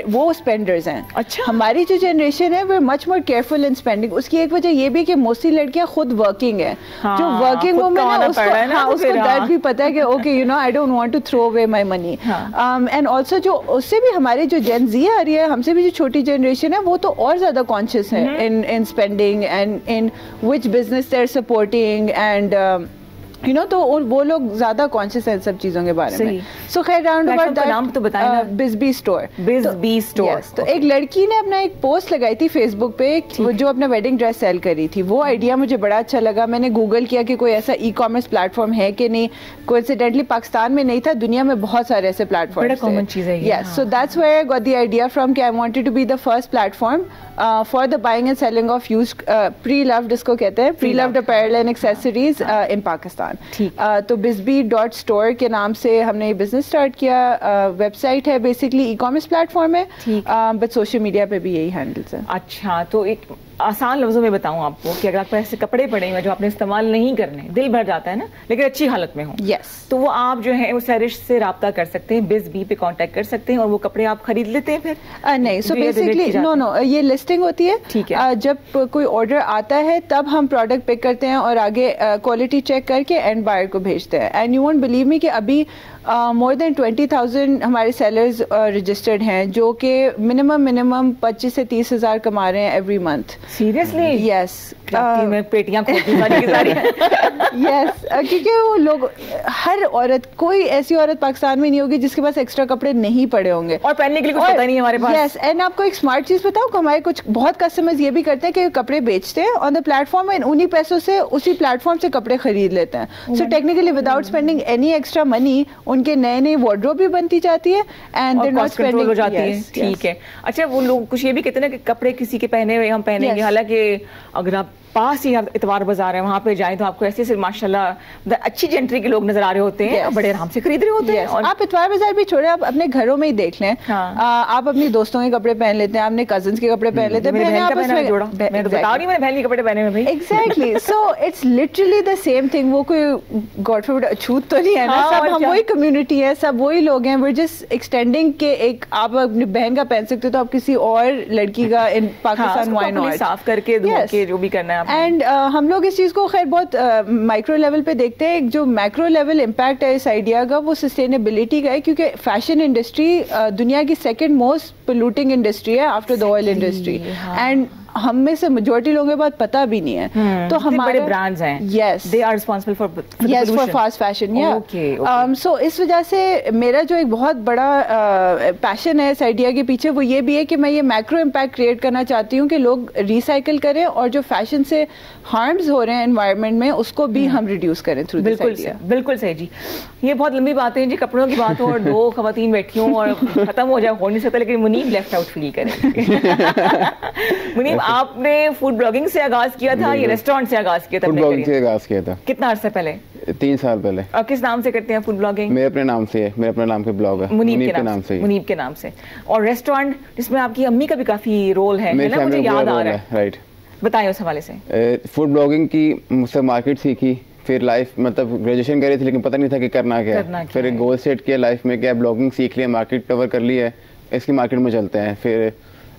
वो स्पेंडर्स हैं। अच्छा। हमारी जो जनरेशन है वो much more careful in spending. उसकी एक वजह ये भी कि मोस्टली लड़कियां खुद वर्किंग है। जो वर्किंग वुमन है उसको दर्द भी पता है कि okay you know I don't want to throw away my money. And also जो उससे भी हमारे जो जेन ज़ी आ रही है, हमसे भी जो छोटी जनरेशन है, वो तो और ज़्यादा कॉन्शियस है in spending and in which business they are supporting and you know, तो वो लोग ज्यादा कॉन्शियस हैं सब चीजों के बारे में। सो खैर राउंड अबाउट नाम तो बताएं ना। बिजबी स्टोर। बिजबी स्टोर। तो एक लड़की ने अपना एक पोस्ट लगाई थी फेसबुक पे जो अपना वेडिंग ड्रेस सेल कर रही थी। वो आइडिया मुझे बड़ा अच्छा लगा। मैंने गूगल किया कि कोई ऐसा ई-कॉमर्स प्लेटफॉर्म है कि नहीं। कोइंसिडेंटली पाकिस्तान में नहीं था, दुनिया में बहुत सारे ऐसे प्लेटफॉर्म। बड़ा कॉमन चीज है ये। Yes, so that's where I got the idea from कि I wanted to be the first platform for the buying and selling of used preloved, इसको कहते हैं preloved apparel and accessories in Pakistan. तो bizbee.store के नाम से हमने ये बिजनेस स्टार्ट किया। वेबसाइट है, बेसिकली ई-कॉमर्स प्लेटफॉर्म है, बट सोशल मीडिया पे भी यही हैंडल्स हैं। अच्छा, तो एक आसान लफ्जों में बताऊं आपको कि अगर आपको ऐसे कपड़े पड़े हुए जो आपने इस्तेमाल नहीं करने, दिल भर जाता है ना, लेकिन अच्छी हालत में हो, तो वो आप जो है वो सरिश से राब्ता कर सकते हैं, बिजबी पे कांटेक्ट कर सकते हैं और वो कपड़े आप खरीद लेते हैं फिर? नहीं, सो बेसिकली नो, ये लिस्टिंग होती है। ठीक है। जब कोई ऑर्डर आता है तब हम प्रोडक्ट पिक करते हैं और आगे क्वालिटी चेक करके एंड बायर को भेजते हैं। And you won't believe me कि अभी मोर देन 20,000 हमारे सेलर्स रजिस्टर्ड हैं जो कि मिनिमम 25 से 30 हज़ार कमा रहे हैं एवरी मंथ। सीरियसली? यस। मैं पेटियां खोलती सारी की सारी। यस, क्योंकि वो लोग, हर औरत, कोई ऐसी औरत पाकिस्तान में नहीं होगी जिसके पास एक्स्ट्रा कपड़े नहीं पड़े होंगे और पहनने के लिए कुछ पता नहीं है हमारे पास। यस, एंड आपको एक स्मार्ट चीज़ बताओ, हमारे कुछ बहुत कस्टमर्स ये भी करते हैं कि कपड़े बेचते हैं ऑन द प्लेटफॉर्म एंड उन्हीं पैसों से उसी प्लेटफॉर्म से कपड़े खरीद लेते हैं। So technically without spending any extra money उनके नए वार्डरोब भी बनती जाती है एंड दे नॉट स्पेंडिंग हो जाती है। ठीक है। अच्छा, वो लोग कुछ ये भी कहते हैं ना कि कपड़े किसी के पहने हुए हम पहनेंगे, हालांकि अगर आप पास ही इतवार बाजार है वहाँ पे जाएं तो आपको ऐसे माशाल्लाह अच्छी जेंट्री के लोग नजर आ रहे होते हैं, बड़े आराम से खरीद रहे होते हैं। और आप इतवार बाजार भी छोड़े, आप अपने घरों में ही देख लें। आप अपनी दोस्तों के कपड़े पहन लेते हैं, अपने कजन्स के कपड़े पहन लेते हैं। मैं तो बता रही हूं, मैंने बहन के कपड़े पहने हुए भाई। Exactly, so it's literally the same thing. वो कोई गॉड फॉरबिड अछूत तो नहीं है ना, सब हम वही कम्युनिटी है, सब वही लोग हैं। वी जस्ट एक्सटेंडिंग के एक, आप अपनी बहन का पहन सकते हो तो आप किसी और लड़की का इन पाकिस्तान व्हाई नॉट, साफ करके धो के जो भी करना है। एंड हम लोग इस चीज़ को खैर बहुत माइक्रो लेवल पे देखते हैं। जो मैक्रो लेवल इम्पैक्ट है इस आइडिया का, वो सस्टेनेबिलिटी का है, क्योंकि फैशन इंडस्ट्री दुनिया की सेकंड मोस्ट पोल्यूटिंग इंडस्ट्री है after the oil industry, and हम में से मेजॉरिटी लोगों के पास पता भी नहीं है। तो हमारे बड़े ब्रांड्स हैं, yes, they are responsible for fast fashion. या सो इस वजह से मेरा जो एक बहुत बड़ा पैशन है इस आइडिया के पीछे, वो ये भी है कि मैं ये मैक्रो इम्पैक्ट क्रिएट करना चाहती हूँ कि लोग रिसाइकिल करें और जो फैशन से हार्म्स हो रहे हैं एनवायरनमेंट में उसको भी हम रिड्यूस करें थ्रू दिस आइडिया। बिल्कुल सही जी। ये बहुत लंबी बातें हैं जी, कपड़ों की बात हो और दो खवातीन बैठी हूँ और खत्म हो जाए, हो नहीं सकता, लेकिन मुनीब लेफ्ट आउट फील करें। मुनीब, आपने फूड ब्लॉगिंग से आगाज किया था, ये रेस्टोरेंट से आगाज किया था? फूड ब्लॉगिंग से आगाज किया था। कितना अर्सा पहले? 3 साल पहले। और किस नाम से करते हैं फूड ब्लॉगिंग? मेरे अपने नाम से है, मेरे अपने नाम के ब्लॉग है, मुनीब के नाम से। मुनीब के नाम से। और रेस्टोरेंट जिसमें आपकी अम्मी का भी काफी रोल है ना, मुझे याद आ रहा है। राइट, बताइए उस हवाले से। फूड ब्लॉगिंग की मुझसे मार्केट सीखी, फिर लाइफ मतलब ग्रेजुएशन करी थी लेकिन पता नहीं था कि करना क्या है। फिर एक गोल सेट किया लाइफ में, क्या ब्लॉगिंग सीख लिया, मार्केट कवर कर लिया है, इसकी मार्केट में चलते हैं। फिर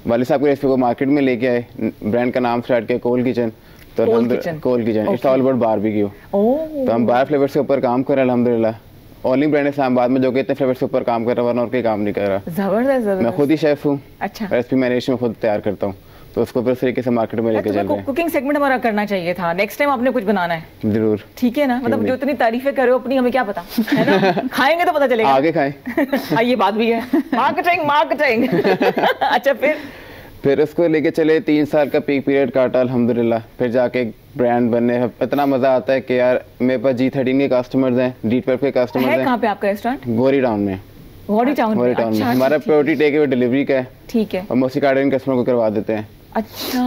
वालिद साहब को रेसिपी को मार्केट में लेके आए, ब्रांड का नाम स्टार्ट किया कोल किचन। तो Coal Kitchen it's all about barbecue. तो हम 12 फ्लेवर्स के ऊपर काम कर रहे हैं अल्हम्दुलिल्लाह। ओनली ब्रांड इस्लामाबाद में जो कि इतने फ्लेवर्स के ऊपर काम कर रहा है, वरना और कोई काम नहीं कर रहा। जबरदस्त। मैं खुद ही शेफ हूँ। अच्छा। रेसिपी मैनेज में खुद तैयार करता हूँ, तो उसको फिर तरीके से मार्केट में लेके चल रहे हैं। कुकिंग सेगमेंट हमारा करना चाहिए था, नेक्स्ट टाइम आपने कुछ बनाना है जरूर। ठीक है ना, मतलब जो इतनी तारीफें कर रहे हो अपनी, हमें क्या पता है ना, खाएंगे तो पता चलेगा, आगे खाएं। ये बात भी है, मार्केटिंग। अच्छा, फिर उसको लेके चले, 3 साल का पीक पीरियड काटा अल्हम्दुलिल्लाह। फिर जाके ब्रांड बनने, इतना मजा आता है कि यार मेरे पास G13 के कस्टमर्स हैं, D12 के कस्टमर्स हैं। कहाँ पे आपका रेस्टोरेंट? गोरी टाउन में। गोरी टाउन में। अच्छा, हमारा प्रायोरिटी टेक अवे डिलीवरी का है। ठीक है। और मोस्टली कार्डियन कस्टमर को करवा देते हैं। अच्छा,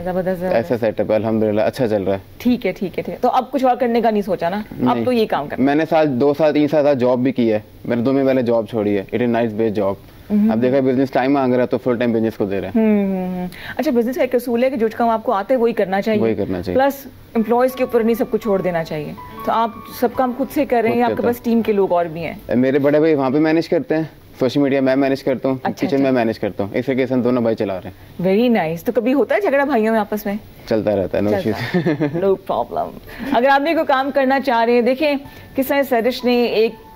जबरदस्त। ऐसा सेटअप है अल्हम्दुलिल्लाह, अच्छा चल रहा है। ठीक है। तो अब कुछ और करने का नहीं सोचा ना, अब तो ये काम करना। मैंने 2 साल 3 साल जॉब भी की है, मैंने 2 महीने पहले जॉब छोड़ी है। It is nice based job. अब देखा बिजनेस टाइम मांग रहा है तो फुल टाइम बिजनेस को दे रहे हैं। अच्छा, बिजनेस का एक असूल है कि जो काम आपको आता है वही करना चाहिए, प्लस एम्प्लॉयज के ऊपर नहीं सब कुछ छोड़ देना चाहिए। तो आप सब काम खुद से कर रहे हैं या आपके पास टीम के लोग और भी हैं? मेरे बड़े भाई वहाँ पे मैनेज करते हैं, सोशल मीडिया मैं मैनेज करता हूँ, किचन में मैनेज करता हूँ। इस तरीके से हम दोनों भाई चला रहे हैं। Very nice. तो कभी होता है झगड़ा भाइयों में आपस में? चलता रहता है, नो इश्यूज, नो प्रॉब्लम। अगर आप भी कोई काम करना चाह रहे हैं, देखें किस तरह सरिश ने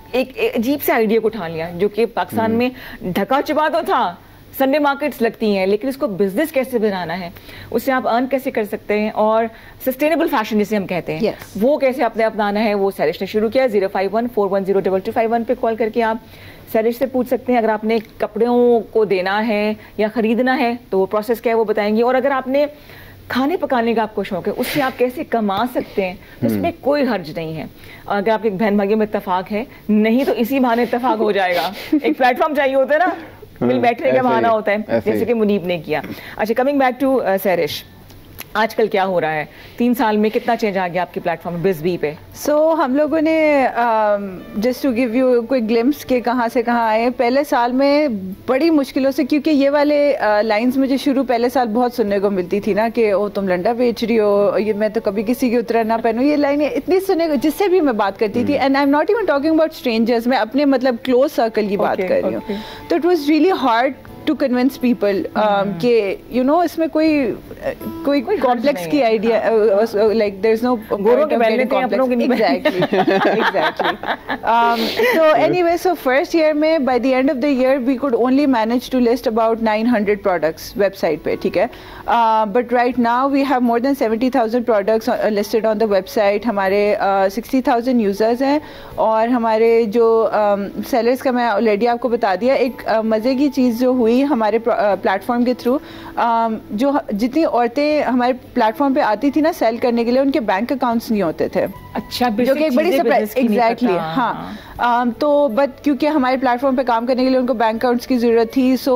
एक अजीब से आइडिया को उठा लिया, जो कि पाकिस्तान में ढका छुपा तो था, संडे मार्केट्स लगती हैं, लेकिन इसको बिजनेस कैसे बनाना है, उससे आप अर्न कैसे कर सकते हैं, और सस्टेनेबल फैशन जिसे हम कहते हैं वो कैसे आपने अपनाना है, वो सरिश ने शुरू किया। 051-410-2251 पे कॉल करके आप सरिश से पूछ सकते हैं। अगर आपने कपड़ों को देना है या ख़रीदना है तो वो प्रोसेस क्या है वो बताएंगे, और अगर आपने खाने पकाने का आपको शौक है, उससे आप कैसे कमा सकते हैं, उसमें कोई हर्ज नहीं है। अगर आपके बहन भाइयों में इत्तेफाक है, नहीं तो इसी बहाने इत्तेफाक हो जाएगा। एक प्लेटफॉर्म चाहिए होता है ना, मिल बैठने का बहाना होता है, जैसे कि मुनीब ने किया। अच्छा, कमिंग बैक टू सरिश, आजकल क्या हो रहा है? 3 साल में कितना चेंज आ गया आपके प्लेटफॉर्म बिज़बी पे? हम लोगों ने जस्ट टू गिव यू कोई ग्लिम्स के कहाँ से कहाँ आए। पहले साल में बड़ी मुश्किलों से, क्योंकि ये वाले लाइंस मुझे शुरू पहले साल बहुत सुनने को मिलती थी ना कि ओ तुम लंडा बेच रही हो, ये मैं तो कभी किसी की उतरा ना पहनूं, ये लाइनें इतनी सुनने को, जिससे भी मैं बात करती थी। And I am not even talking about strangers, मैं अपने मतलब क्लोज सर्कल की बात कर रही हूँ। तो it was really hard to convince people कि यू नो इसमें कोई कॉम्प्लेक्स की idea, like there is no गोरों के बैठने थे अपनों के exactly so anyway, so first year में by the end of the year we could only manage to list about 900 products website पे, ठीक है, but right now we have more than 70,000 products listed on the website. हमारे 60,000 users हैं और हमारे जो sellers का मैं ऑलरेडी आपको बता दिया. एक मज़े की चीज़ जो हुई हमारे प्लेटफॉर्म के थ्रू, जो जितनी औरतें हमारे प्लेटफॉर्म पे आती थी ना सेल करने के लिए, उनके बैंक अकाउंट्स नहीं होते थे. अच्छा, जो कि एक बड़ी सरप्राइज. एग्जैक्टली, हाँ. तो बट क्योंकि हमारे प्लेटफॉर्म पे काम करने के लिए उनको बैंक अकाउंट्स की ज़रूरत थी, सो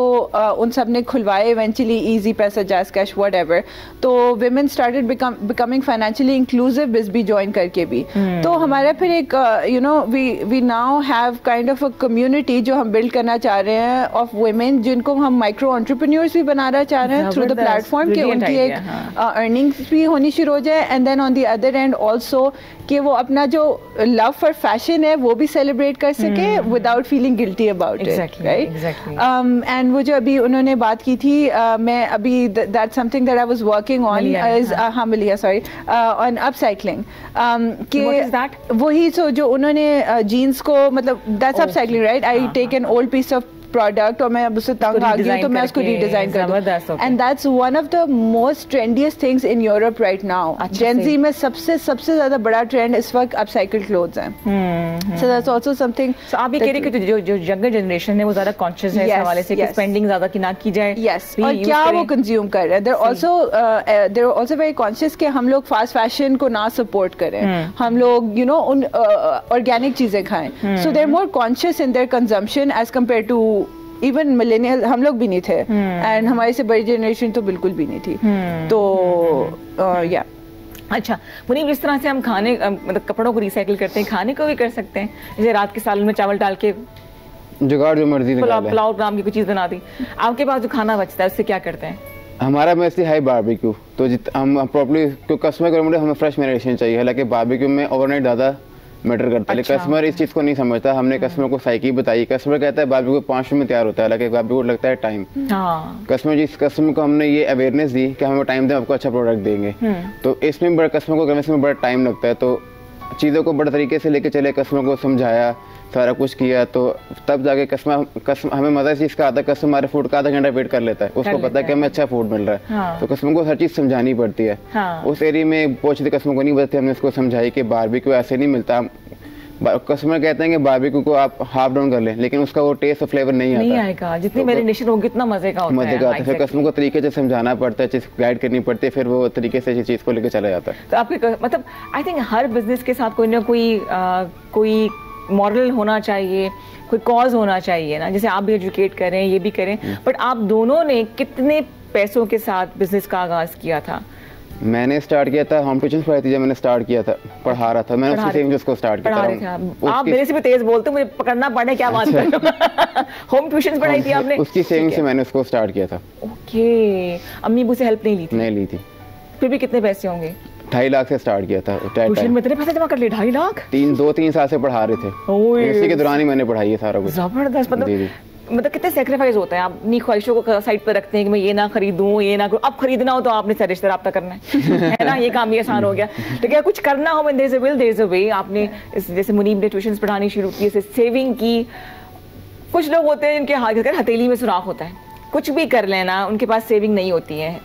उन सब ने खुलवाए eventually, Easypaisa, JazzCash, whatever. तो women started becoming financially inclusive Bizbee join करके भी. तो हमारा फिर एक you know we now have kind of a community जो हम बिल्ड करना चाह रहे हैं ऑफ वुमेन, जिनको हम माइक्रो एंटरप्रेन्योर्स भी बनाना चाह रहे हैं थ्रू द प्लेटफॉर्म, कि उनकी एक अर्निंग्स भी होनी शुरू हो जाए. And then on the other end also कि वो अपना जो लव फॉर फैशन है वो भी सेलिब्रेट कर सके without feeling guilty about it, right. And वो जो अभी उन्होंने बात की थी, मैं अभी that's something that I was working on is हामिलिया, सॉरी, ऑन अपसाइक्लिंग. कि वही सो जो उन्होंने जीन्स को, मतलब that's upcycling, right. I take an old piece of product और मैं अब उससे तंग आ गई हूँ तो मैं उसको रीडिजाइन कर दूँ. And that's one of the most trendiest things in Europe right now. Gen Z में सबसे ज्यादा बड़ा ट्रेंड इस वक्त अपसाइकिल क्लोथ्स हैं. So that's also something. So आप ये कह रहे हैं कि जो यंगर जनरेशन है वो ज्यादा कॉन्शियस है इस हवाले से कि स्पेंडिंग ज्यादा की ना की जाए. यस, और क्या वो कंज्यूम कर रहे हैं. देयर आल्सो वेरी कॉन्शियस कि हम लोग फास्ट फैशन को ना सपोर्ट करें, हम लोग यू नो उन ऑर्गेनिक चीजें खाएं. So they are more conscious in their consumption as compared to even millennial. हम लोग भी नहीं थे एंड हमारी से बड़ी जनरेशन तो बिल्कुल भी नहीं थी. तो या अच्छा मुनीब, जिस तरह से हम खाने मतलब कपड़ों को रिसाइकिल करते हैं, खाने को भी कर सकते हैं. जैसे रात के सालन में चावल डाल के जुगाड़ जो मर्जी पुलाव नाम की कोई चीज़ बना दी. आपके पास जो खाना बचता है उससे क्या करते हैं? हमारा वैसे हाई बारबेक्यू, तो हम प्रॉपर्ली कस्टमर को हमें फ्रेश मैरिनेशन चाहिए. हालांकि बारबेक्यू में ओवरनाइट ज़्यादा मैटर करता है. लेकिन कस्टमर इस चीज़ को नहीं समझता. हमने कस्टमर को साइकी बताई. कस्टमर कहता है बारबेक्यू 5 मिनट में तैयार होता है, हालांकि बारबेक्यू लगता है टाइम. कस्टमर को हमने ये अवेयरनेस दी कि हमें टाइम दें, आपको अच्छा प्रोडक्ट देंगे. तो इसमें बड़ा कस्टमर को कन्विंस में बड़ा टाइम लगता है. तो चीज़ों को बड़े तरीके से लेके चले, कस्टमर को समझाया, सारा कुछ किया, तो तब जाके कस्टमर हमें मजा इस चीज़ का आता है. कस्टमर हमारे फूड का आधा घंटा वेट कर लेता है, उसको पता है कि हमें अच्छा फूड मिल रहा है. तो कस्टमर को हर चीज़ समझानी पड़ती है. उस एरिया में पहुंचते कस्टमर को नहीं बताते, हमने उसको समझाई कि बारबेक्यू ऐसे नहीं मिलता. कस्टमर कहते हैं कि बारबेक्यू को आप हाफ डाउन कर लें, लेकिन उसका वो टेस्ट और फ्लेवर नहीं आएगा. जितनी मैरिनेशन होगी उतना मजे का होता है. फिर कस्टमर को तरीके से समझाना पड़ता है, चीज गाइड करनी पड़ती है, फिर वो तरीके से चीज को लेकर चला जाता है. तो आपके मतलब आई थिंक हर बिजनेस के साथ कोई ना कोई मॉडल होना चाहिए, कोई कॉज होना चाहिए ना. जैसे आप भी एजुकेट करें, ये भी करें, बट आप दोनों ने कितने पैसों के साथ बिजनेस का आगाज किया था? मैंने स्टार्ट किया था, होम ट्यूशन पढ़ाई थी जब मैंने स्टार्ट किया था, पढ़ा रहा था मैंने, उसकी सेविंग्स उसको स्टार्ट किया था. आप मेरे से भी तेज बोलते, मुझे पकड़ना पड़े क्या बात कर रहे हो. होम ट्यूशन पढ़ाई थी आपने? उसकी सेविंग्स से मैंने उसको स्टार्ट किया था. ओके. अम्मी अब्बू से हेल्प नहीं ली थी? नहीं ली थी. फिर भी कितने पैसे होंगे? 2.5 लाख से स्टार्ट किया था. ट्यूशन में इतने पैसे जमा कर लिए? 2.5 लाख? 2-3 साल से पढ़ा रहे थे. इसी के दौरान ही मैंने पढ़ाई है सारा कुछ. जबरदस्त. मतलब कितने सेक्रीफाइस होते हैं. आप अपनी ख्वाहिशों को साइड पर रखते हैं कि मैं ये ना खरीदूं, ये ना करूं. अब खरीदना हो तो आपने सर रिश्ते रब्ता करना है ना. ये काम भी आसान हो गया. तो क्या कुछ करना हो, there is a will there is a way. आपने जैसे मुनीब ने ट्यूशंस पढ़ानी शुरू की, जैसे सेविंग की. कुछ लोग होते हैं जिनके हाथ के हथेली में सुराख होता है, कुछ भी कर लेना, उनके पास सेविंग नहीं होती है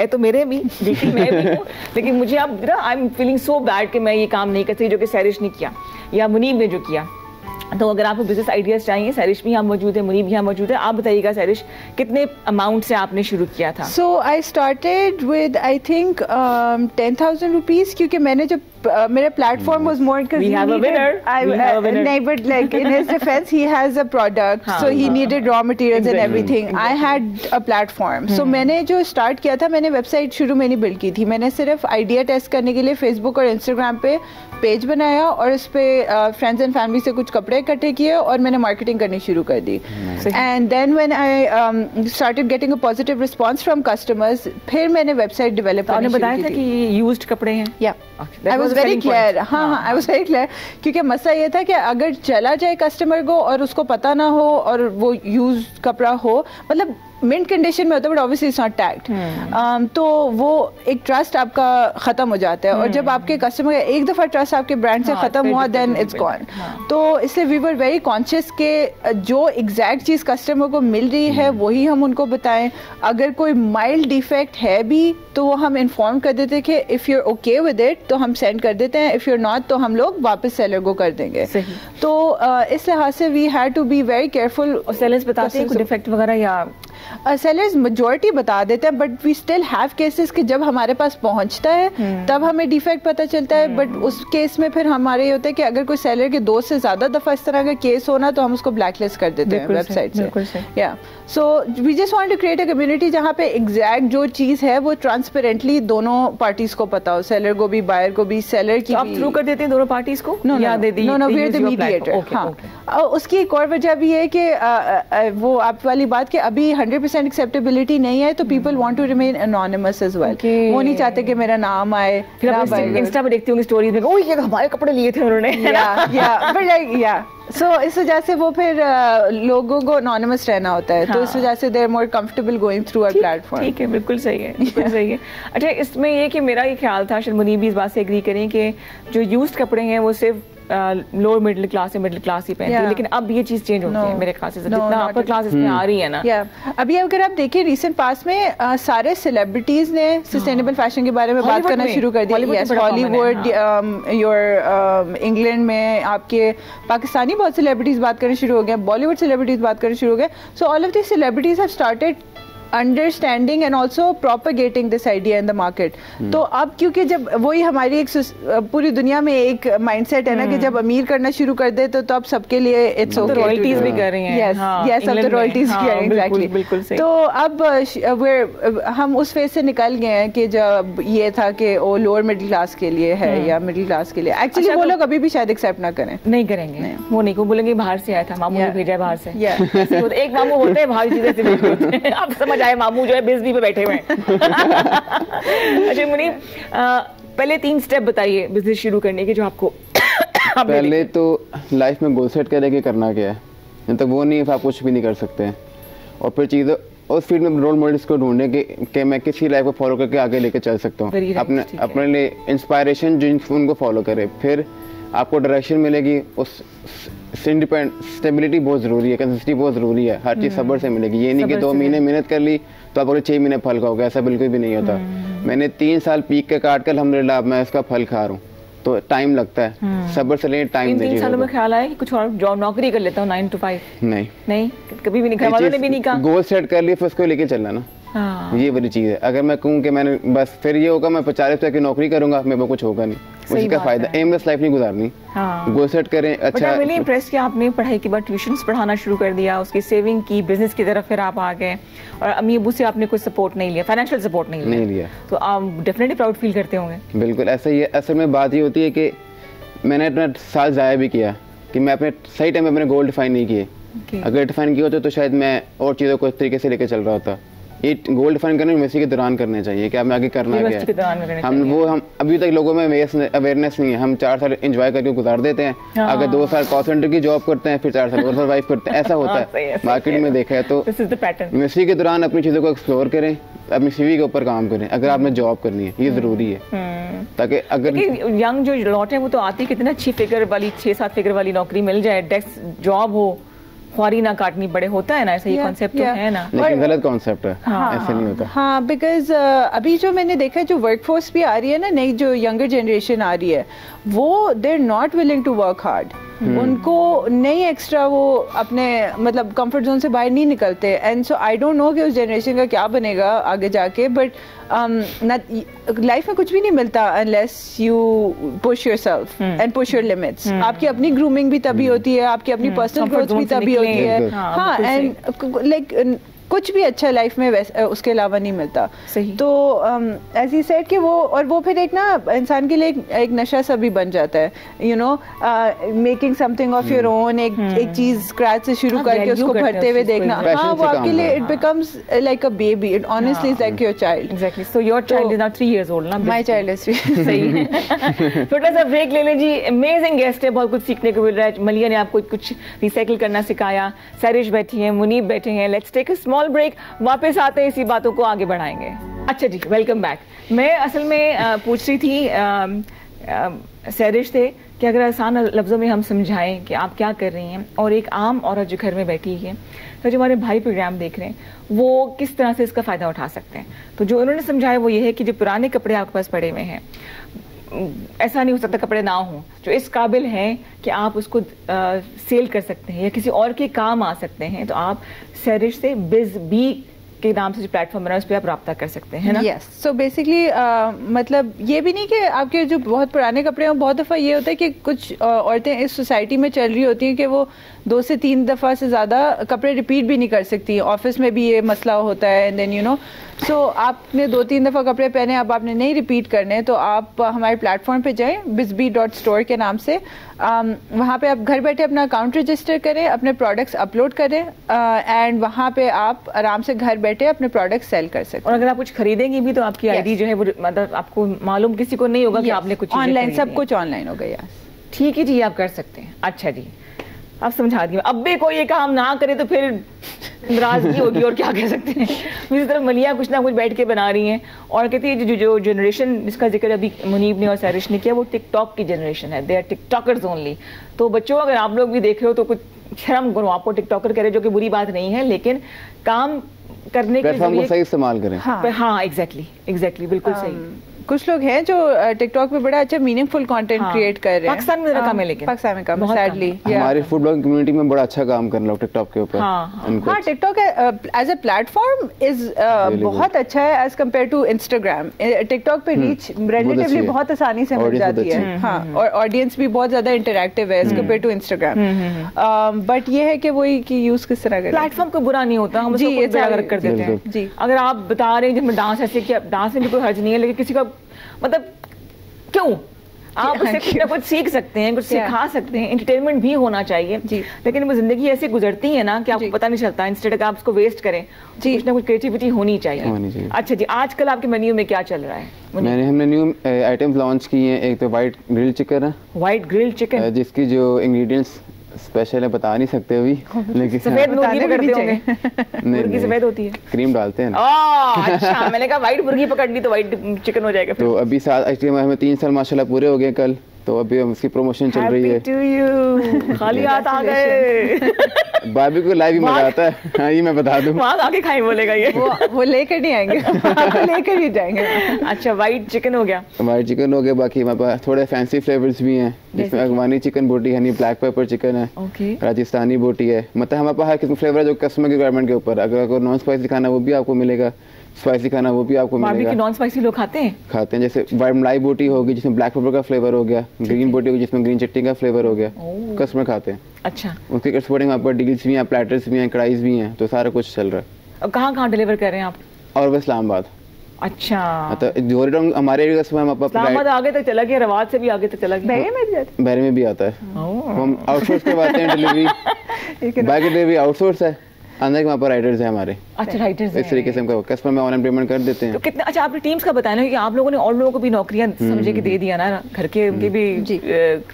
तो मेरे भी देखिए मैं भी हूँ. लेकिन मुझे अब I am feeling so bad कि मैं ये काम नहीं कर सकती जो कि सैरिश ने किया या मुनीब ने जो किया. तो अगर आपको बिजनेस आइडियाज चाहिए, सैरिश भी यहाँ मौजूद है, मुनीब यहाँ मौजूद है. आप बताइएगा सैरिश, कितने अमाउंट से आपने शुरू किया था? So I started with I think 10,000 rupees, क्योंकि मैंने जब मेरा platform was more because we have a winner. No, but like in his defense he has a product, so he needed raw materials and everything. I had a platform. So मैंने जो start किया था, मैंने website शुरू में नहीं build की थी. मैंने सिर्फ आइडिया टेस्ट करने के लिए फेसबुक और इंस्टाग्राम पे पेज बनाया और उस पर फ्रेंड्स एंड फैमिली से कुछ कपड़े इकट्ठे किए और मैंने मार्केटिंग करनी शुरू कर दी. And then when I started getting a positive response from customers, फिर मैंने वेबसाइट डेवलप करनी शुरू की. आपने बताया था कि यूज्ड कपड़े हैं? या आई वाज वेरी क्लियर. हाँ, आई वाज वेरी क्लियर, क्योंकि मसला ये था कि अगर चला जाए कस्टमर को और उसको पता ना हो और वो यूज कपड़ा हो, मतलब मिंट कंडीशन में होता है but obviously it's not tagged, तो वो एक ट्रस्ट आपका खत्म हो जाता है। और जब आपके कस्टमर का एक दफा ट्रस्ट आपके ब्रांड से खत्म हुआ देन इट्स गॉन। तो इसलिए वी वर वेरी कॉन्शियस के जो एग्जैक्ट चीज कस्टमर को मिल रही है वही हम उनको बताएं। अगर कोई माइल्ड डिफेक्ट है भी तो वो हम इन्फॉर्म कर देते कि if you're okay with it तो हम सेंड कर देते हैं, इफ़ यूर नॉट तो हम लोग वापस सेलर को कर देंगे। तो इस लिहाज से we had to be very careful. और सेलर्स बताते हैं कोई डिफेक्ट वगैरह या सेलर्स मेजॉरिटी बता देते हैं, but we still have cases कि जब हमारे पास पहुंचता है तब हमें डिफेक्ट पता चलता है। बट उस केस में फिर हमारे ये होता है कि अगर कोई सेलर के 2 से ज़्यादा दफ़ा इस तरह का केस होना तो हम उसको ब्लैकलिस्ट कर देते हैं वेबसाइट से। या so we just want to create a community जहाँ पे एग्जैक्ट जो चीज़ है वो ट्रांसपेरेंटली दोनों पार्टीज को पता हो, सेलर को भी बायर को भी। सेलर की आप थ्रू कर देते हैं दोनों पार्टीज को? No we are the mediator. हाँ, उसकी एक और वजह भी है कि वो आप वाली बात कि अभी 100% एक्सेप्टेबिलिटी नहीं है, तो people want to remain anonymous as well. वो नहीं चाहते कि मेरा नाम आए। फिर आप इंस्टा पे देखती होंगी स्टोरीज में, ओह ये हमारे कपड़े लिए थे उन्होंने। सो इस वजह से वो फिर लोगों को एनोनिमस रहना होता है। तो इस वजह से they are more comfortable going through our platform. ठीक है, बिल्कुल सही है, बिल्कुल सही है। अच्छा, इसमें ये कि मेरा ये ख्याल था, शायद मुनीब भी इस बात से एग्री करें कि जो यूज्ड कपड़े हैं वो सिर्फ लोअर मिडिल क्लास या मिडिल क्लास ही पहनती है, लेकिन अब ये चीज चेंज होती है मेरे ख्याल से, जितना अपर क्लास इसमें आ रही है ना। अभी अगर आप देखिए रिसेंट पास में सारे सेलिब्रिटीज ने सस्टेनेबल फैशन के बारे में बात करना शुरू कर दिया। हॉलीवुड, योर इंग्लैंड में आपके पाकिस्तानी बहुत सेलिब्रिटीज बात करना शुरू हो गए, बॉलीवुड सेलिब्रिटीज बात करना शुरू हो गए। So all of this celebrities have started understanding and also propagating this idea in the market. तो अब क्योंकि जब वही हमारी एक पूरी दुनिया में एक माइंडसेट है ना कि जब अमीर करना शुरू कर दे तो अब सबके लिए इट्स ओके। रॉयल्टीज भी कर रही हैं। यस, अब तो रॉयल्टीज भी कर रही हैं। एग्जैक्टली, बिल्कुल सही। तो अब हम उस फेज से निकल गए हैं कि जब ये था कि वो लोअर मिडिल क्लास के लिए है या मिडिल क्लास के लिए। एक्चुअली वो लोग अभी भी शायद एक्सेप्ट ना करें, नहीं करेंगे, वो नहीं को बोलेंगे बाहर से आया था, मामू ने भेजा है बाहर से। एक मामू होते हैं बाहर चीजें से, आप समझ आए, मामू जो है बिजली पे बैठे हुए हैं। अच्छा मुनीब, पहले 3 स्टेप बताइए बिजनेस शुरू करने के जो आपको पहले तो लाइफ में गोल सेट करके करना क्या है, जब तक वो नहीं है आप कुछ भी नहीं कर सकते हैं। और फिर चीज़ें उस फील्ड में रोल मॉडल्स को ढूंढने कि मैं किसी लाइफ को फॉलो करके आगे लेके चल सकता हूँ, अपने लिए इंस्पायरेशन जो उनको फॉलो करे, फिर आपको डायरेक्शन मिलेगी। उस स्टेबिलिटी बहुत ज़रूरी है, कंसिस्टेंसी बहुत ज़रूरी है, हर चीज़ सब्र से मिलेगी। ये नहीं कि 2 महीने मेहनत कर ली तो आप बोले 6 महीने फल खाओगे, ऐसा बिल्कुल भी नहीं होता। मैंने 3 साल पीक के काट कर अल्हम्दुलिल्लाह मैं इसका फल खा रहा हूँ, तो टाइम लगता है, सब्र से लें, टाइम दीजिए। 3 सालों में ख्याल आया कि कुछ और जॉब नौकरी कर लेता हूँ 9 to 5? नहीं, कभी भी नहीं, घर वालों ने भी नहीं कहा। गोल सेट कर लिया फिर उसको लेके चलना ना, ये बड़ी चीज़ है। अगर मैं कहूँ कि मैंने बस फिर ये होगा मैं 50 तक की नौकरी करूंगा, मेरे को कुछ होगा नहीं, उसी का फायदा। एमलेस लाइफ नहीं गुजारनी, गोल सेट करें। अच्छा, रियली इम्प्रेस किया आपने, पढ़ाई के बाद ट्यूशंस पढ़ाना शुरू कर दिया, उसकी सेविंग की, बिजनेस की तरफ फिर आप आ गए, और अम्मी अबू से आपने कोई सपोर्ट नहीं लिया, फाइनेंशियल सपोर्ट नहीं लिया, तो आप डेफिनेटली प्राउड फील करते होंगे। बिल्कुल ऐसा ही है। असल में बात ये होती है कि मैंने अपना साल ज़ाया भी किया कि मैं अपने सही टाइम में अपने गोल डिफाइन नहीं किए। अगर डिफाइन किया होता तो शायद मैं और चीज़ों को इस तरीके से लेकर चल रहा होता। ये गोल डिफाइन करने यूनिवर्सिटी के दौरान करने चाहिए कि हमें आगे करना क्या है। हम अभी तक लोगों में अवेयरनेस नहीं है। हम 4 साल एंजॉय करके गुजार देते हैं, अगर 2 साल कॉल सेंटर की जॉब करते हैं, फिर 4 साल और सर्वाइव करते हैं, ऐसा होता है मार्केट में देखा है। तो यूनिवर्सिटी के दौरान अपनी चीज़ों को एक्सप्लोर करें, अपनी सीवी के ऊपर काम करें अगर आपने जॉब करनी है, ये ज़रूरी है। ताकि अगर यंग जो लॉट है वो तो आती कितनी अच्छी फिगर वाली 6-7 फिगर वाली नौकरी मिल जाए, डेस्क जॉब हो, ख्वारी ना काटनी पड़े, होता है ना ऐसा, ये कॉन्सेप्ट तो है ना, लेकिन गलत कॉन्सेप्ट है। ऐसे नहीं होता। हाँ, बिकॉज अभी जो मैंने देखा है, जो वर्कफोर्स भी आ रही है ना, नई जो यंगर जनरेशन आ रही है, वो they are not willing to work hard. उनको नहीं एक्स्ट्रा, वो अपने मतलब कंफर्ट जोन से बाहर नहीं निकलते। And so I don't know कि उस जनरेशन का क्या बनेगा आगे जाके, बट लाइफ में कुछ भी नहीं मिलता unless you push yourself and push your limits. आपकी अपनी ग्रूमिंग भी तभी होती है, आपकी अपनी पर्सनल ग्रोथ भी तभी होती है। हाँ, एंड लाइक कुछ भी अच्छा लाइफ में उसके अलावा नहीं मिलता। सही। तो एज ही सेड कि वो फिर एक ना इंसान के लिए एक नशा सा भी बन जाता है, you know, making something of your own, एक चीज स्क्रैच से शुरू करके उसको भरते हुए देखना। हाँ, वो आपके लिए it becomes like a baby, it honestly is like your child. Exactly, so your child is now 3 years old ना? My child is 3। सही। छोटा सा ब्रेक ले लें जी, अमेजिंग गेस्ट है, बहुत कुछ सीखने को मिल रहा है। मलिया ने आपको कुछ रिसाइकिल करना सिखाया, सरिश बैठी है, मुनीब बैठे हैं, let's take a small break, वापस आते हैं, इसी बातों को आगे बढ़ाएंगे। अच्छा जी, वेलकम बैक। मैं असल में पूछ रही थी सैरिश से कि अगर आसान लफ्ज़ों में हम समझाएं कि आप क्या कर रही हैं और एक आम औरत जो घर में बैठी है, तो जो हमारे भाई प्रोग्राम देख रहे हैं वो किस तरह से इसका फ़ायदा उठा सकते हैं। तो जो उन्होंने समझाया वो ये है कि जो पुराने कपड़े आपके पास पड़े हुए हैं, ऐसा नहीं हो सकता कपड़े ना हों, जो इस काबिल हैं कि आप उसको सेल कर सकते हैं या किसी और के काम आ सकते हैं, तो आप सैरिश से बिज़ बी के नाम से जो प्लेटफॉर्म बना है उस पर आप रब्ता कर सकते हैं ना। यस, सो बेसिकली मतलब ये भी नहीं कि आपके जो बहुत पुराने कपड़े हैं, बहुत दफ़ा ये होता है कि कुछ औरतें इस सोसाइटी में चल रही होती हैं कि वो 2 से 3 दफ़ा से ज़्यादा कपड़े रिपीट भी नहीं कर सकती। ऑफिस में भी ये मसला होता है, एंड देन यू नो सो आपने 2-3 दफ़ा कपड़े पहने, अब आपने नहीं रिपीट करने, तो आप हमारे प्लेटफॉर्म पे जाएं bizbee.store के नाम से। वहाँ पे आप घर बैठे अपना अकाउंट रजिस्टर करें, अपने प्रोडक्ट्स अपलोड करें एंड वहाँ पे आप आराम से घर बैठे अपने प्रोडक्ट्स सेल कर सकते हैं। और अगर आप कुछ खरीदेंगी भी तो आपकी आईडी जो है वो मतलब आपको मालूम किसी को नहीं होगा कि आपने कुछ ऑनलाइन, सब कुछ ऑनलाइन हो गया। ठीक है जी, आप कर सकते हैं। अच्छा जी, आप समझा दिए। अब भी कोई ये काम ना करे तो फिर नाराजगी होगी, और क्या कह सकते हैं। इसी तरफ मलिया कुछ ना कुछ बैठ के बना रही हैं और कहती है जो जनरेशन जिसका जिक्र अभी मुनीब ने और सैरिश ने किया, वो टिकटॉक की जनरेशन है, दे आर टिकटॉकर्स ओनली। तो बच्चों, अगर आप लोग भी देख रहे हो तो कुछ शर्म करो, आपको टिकटॉकर करे, जो कि बुरी बात नहीं है, लेकिन काम करने के लिए सही इस्तेमाल करें। हाँ, एग्जैक्टली, बिल्कुल सही। कुछ लोग हैं जो टिकटॉक पे बड़ा अच्छा मीनिंगफुल कंटेंट क्रिएट कर रहे हैं। पाकिस्तान में कम है, लेकिन पाकिस्तान में कम है सैडली। हमारे फूड ब्लॉगिंग कम्युनिटी में बड़ा अच्छा काम कर रहे लोग टिकटॉक के ऊपर। हाँ, TikTok as a platform is बहुत अच्छा है as compared to Instagram. TikTok पे रीच रिलेटिवली बहुत आसानी से मिल जाती है। हाँ, और ऑडियंस भी बहुत ज्यादा इंटरैक्टिव है as compared to Instagram. But ये है कि वही कि यूज किस तरह करें। प्लेटफॉर्म को बुरा नहीं होता, हम उसको कर देते हैं जी। अगर आप बता रहे हैं जिसमें डांस ऐसे किया, डांस में भी कोई हर्ज नहीं है, लेकिन किसी का मतलब क्यों, आप उससे कुछ ना कुछ सीख सकते हैं, कुछ सिखा सकते हैं, एंटरटेनमेंट भी होना चाहिए जी। लेकिन वो जिंदगी ऐसी गुजरती है ना कि आपको पता नहीं चलता, इंस्टेड आप उसको वेस्ट करें जी, कुछ ना कुछ क्रिएटिविटी होनी चाहिए। अच्छा जी, आजकल आपके मेन्यू में क्या चल रहा है? हमने न्यू आइटम्स लॉन्च किए हैं। एक तो वाइट ग्रिल्ड चिकन है, वाइट ग्रिल्ड चिकन, जिसकी जो इंग्रेडिएंट्स स्पेशल है बता नहीं सकते अभी, लेकिन सफेद मुर्गी पकड़ते होंगे। मुर्गी सफेद होती है, क्रीम डालते हैं ना। अच्छा, मैंने कहा वाइट मुर्गी पकड़ ली तो वाइट चिकन हो जाएगा। तो अभी हमें 3 साल माशाल्लाह पूरे हो गए कल, तो अभी उसकी प्रमोशन चल रही है। Happy to you। खाली हाथ आ गए। बाबी को लाइव ही मजा आता है। हाँ, ये मैं बता दूं, वहाँ आके खाएं बोलेगा ये। वो लेकर नहीं आएंगे, लेकर ही जाएंगे। अच्छा, वाइट चिकन हो गया, वाइट चिकन हो गया। बाकी हमारे पास थोड़े फैंसी फ्लेवर्स भी हैं, जिसमें अफगानी चिकन बोटी, हनी ब्लैक पेपर चिकन है, राजस्थानी बोटी है। मतलब हमारे पास हर किस्म फ्लेवर है जो कस्टमर की रिक्वायरमेंट के ऊपर। अगर नॉन स्पाइसी खाना वो भी आपको मिलेगा, स्पाइसी खाना वो भी आपको मिलेगा। नॉन स्पाइसी लोग खाते हैं? जैसे वाइट मलाई बोटी होगी जिसमें ब्लैक पेपर का फ्लेवर हो गया, ग्रीन बोटी होगी जिसमें ग्रीन चटनी का फ्लेवर हो गया, कस्टमर खाते हैं। अच्छा, उसकी एक्सपोर्टिंग आपको डील्स भी हैं, प्लेटर्स भी हैं, कढ़ाईज भी हैं, तो सारा कुछ चल रहा है। अब कहाँ डिलीवर कर रहे हैं आप? और वो इस्लामाबाद। अच्छा, तो जोरीडोंग हमारे एरिया का हम इस्लामाबाद आगे तक चला गया, रवाद से भी आगे तक चला गया, बहरे में भी आता है। हम आउटसोर्स करवाते हैं डिलीवरी, बाकी डिलीवरी आउटसोर्स है, अंदर के वहाँ पर राइडर्स हैं हमारे। अच्छा, राइडर्स इस तरीके से हम कस्टमर में ऑनलाइन पेमेंट कर देते हैं। तो कितने, अच्छा आपने टीम्स का बताया ना कि आप लोगों ने और लोगों को भी नौकरियां समझे कि दे दिया ना, घर के उनके भी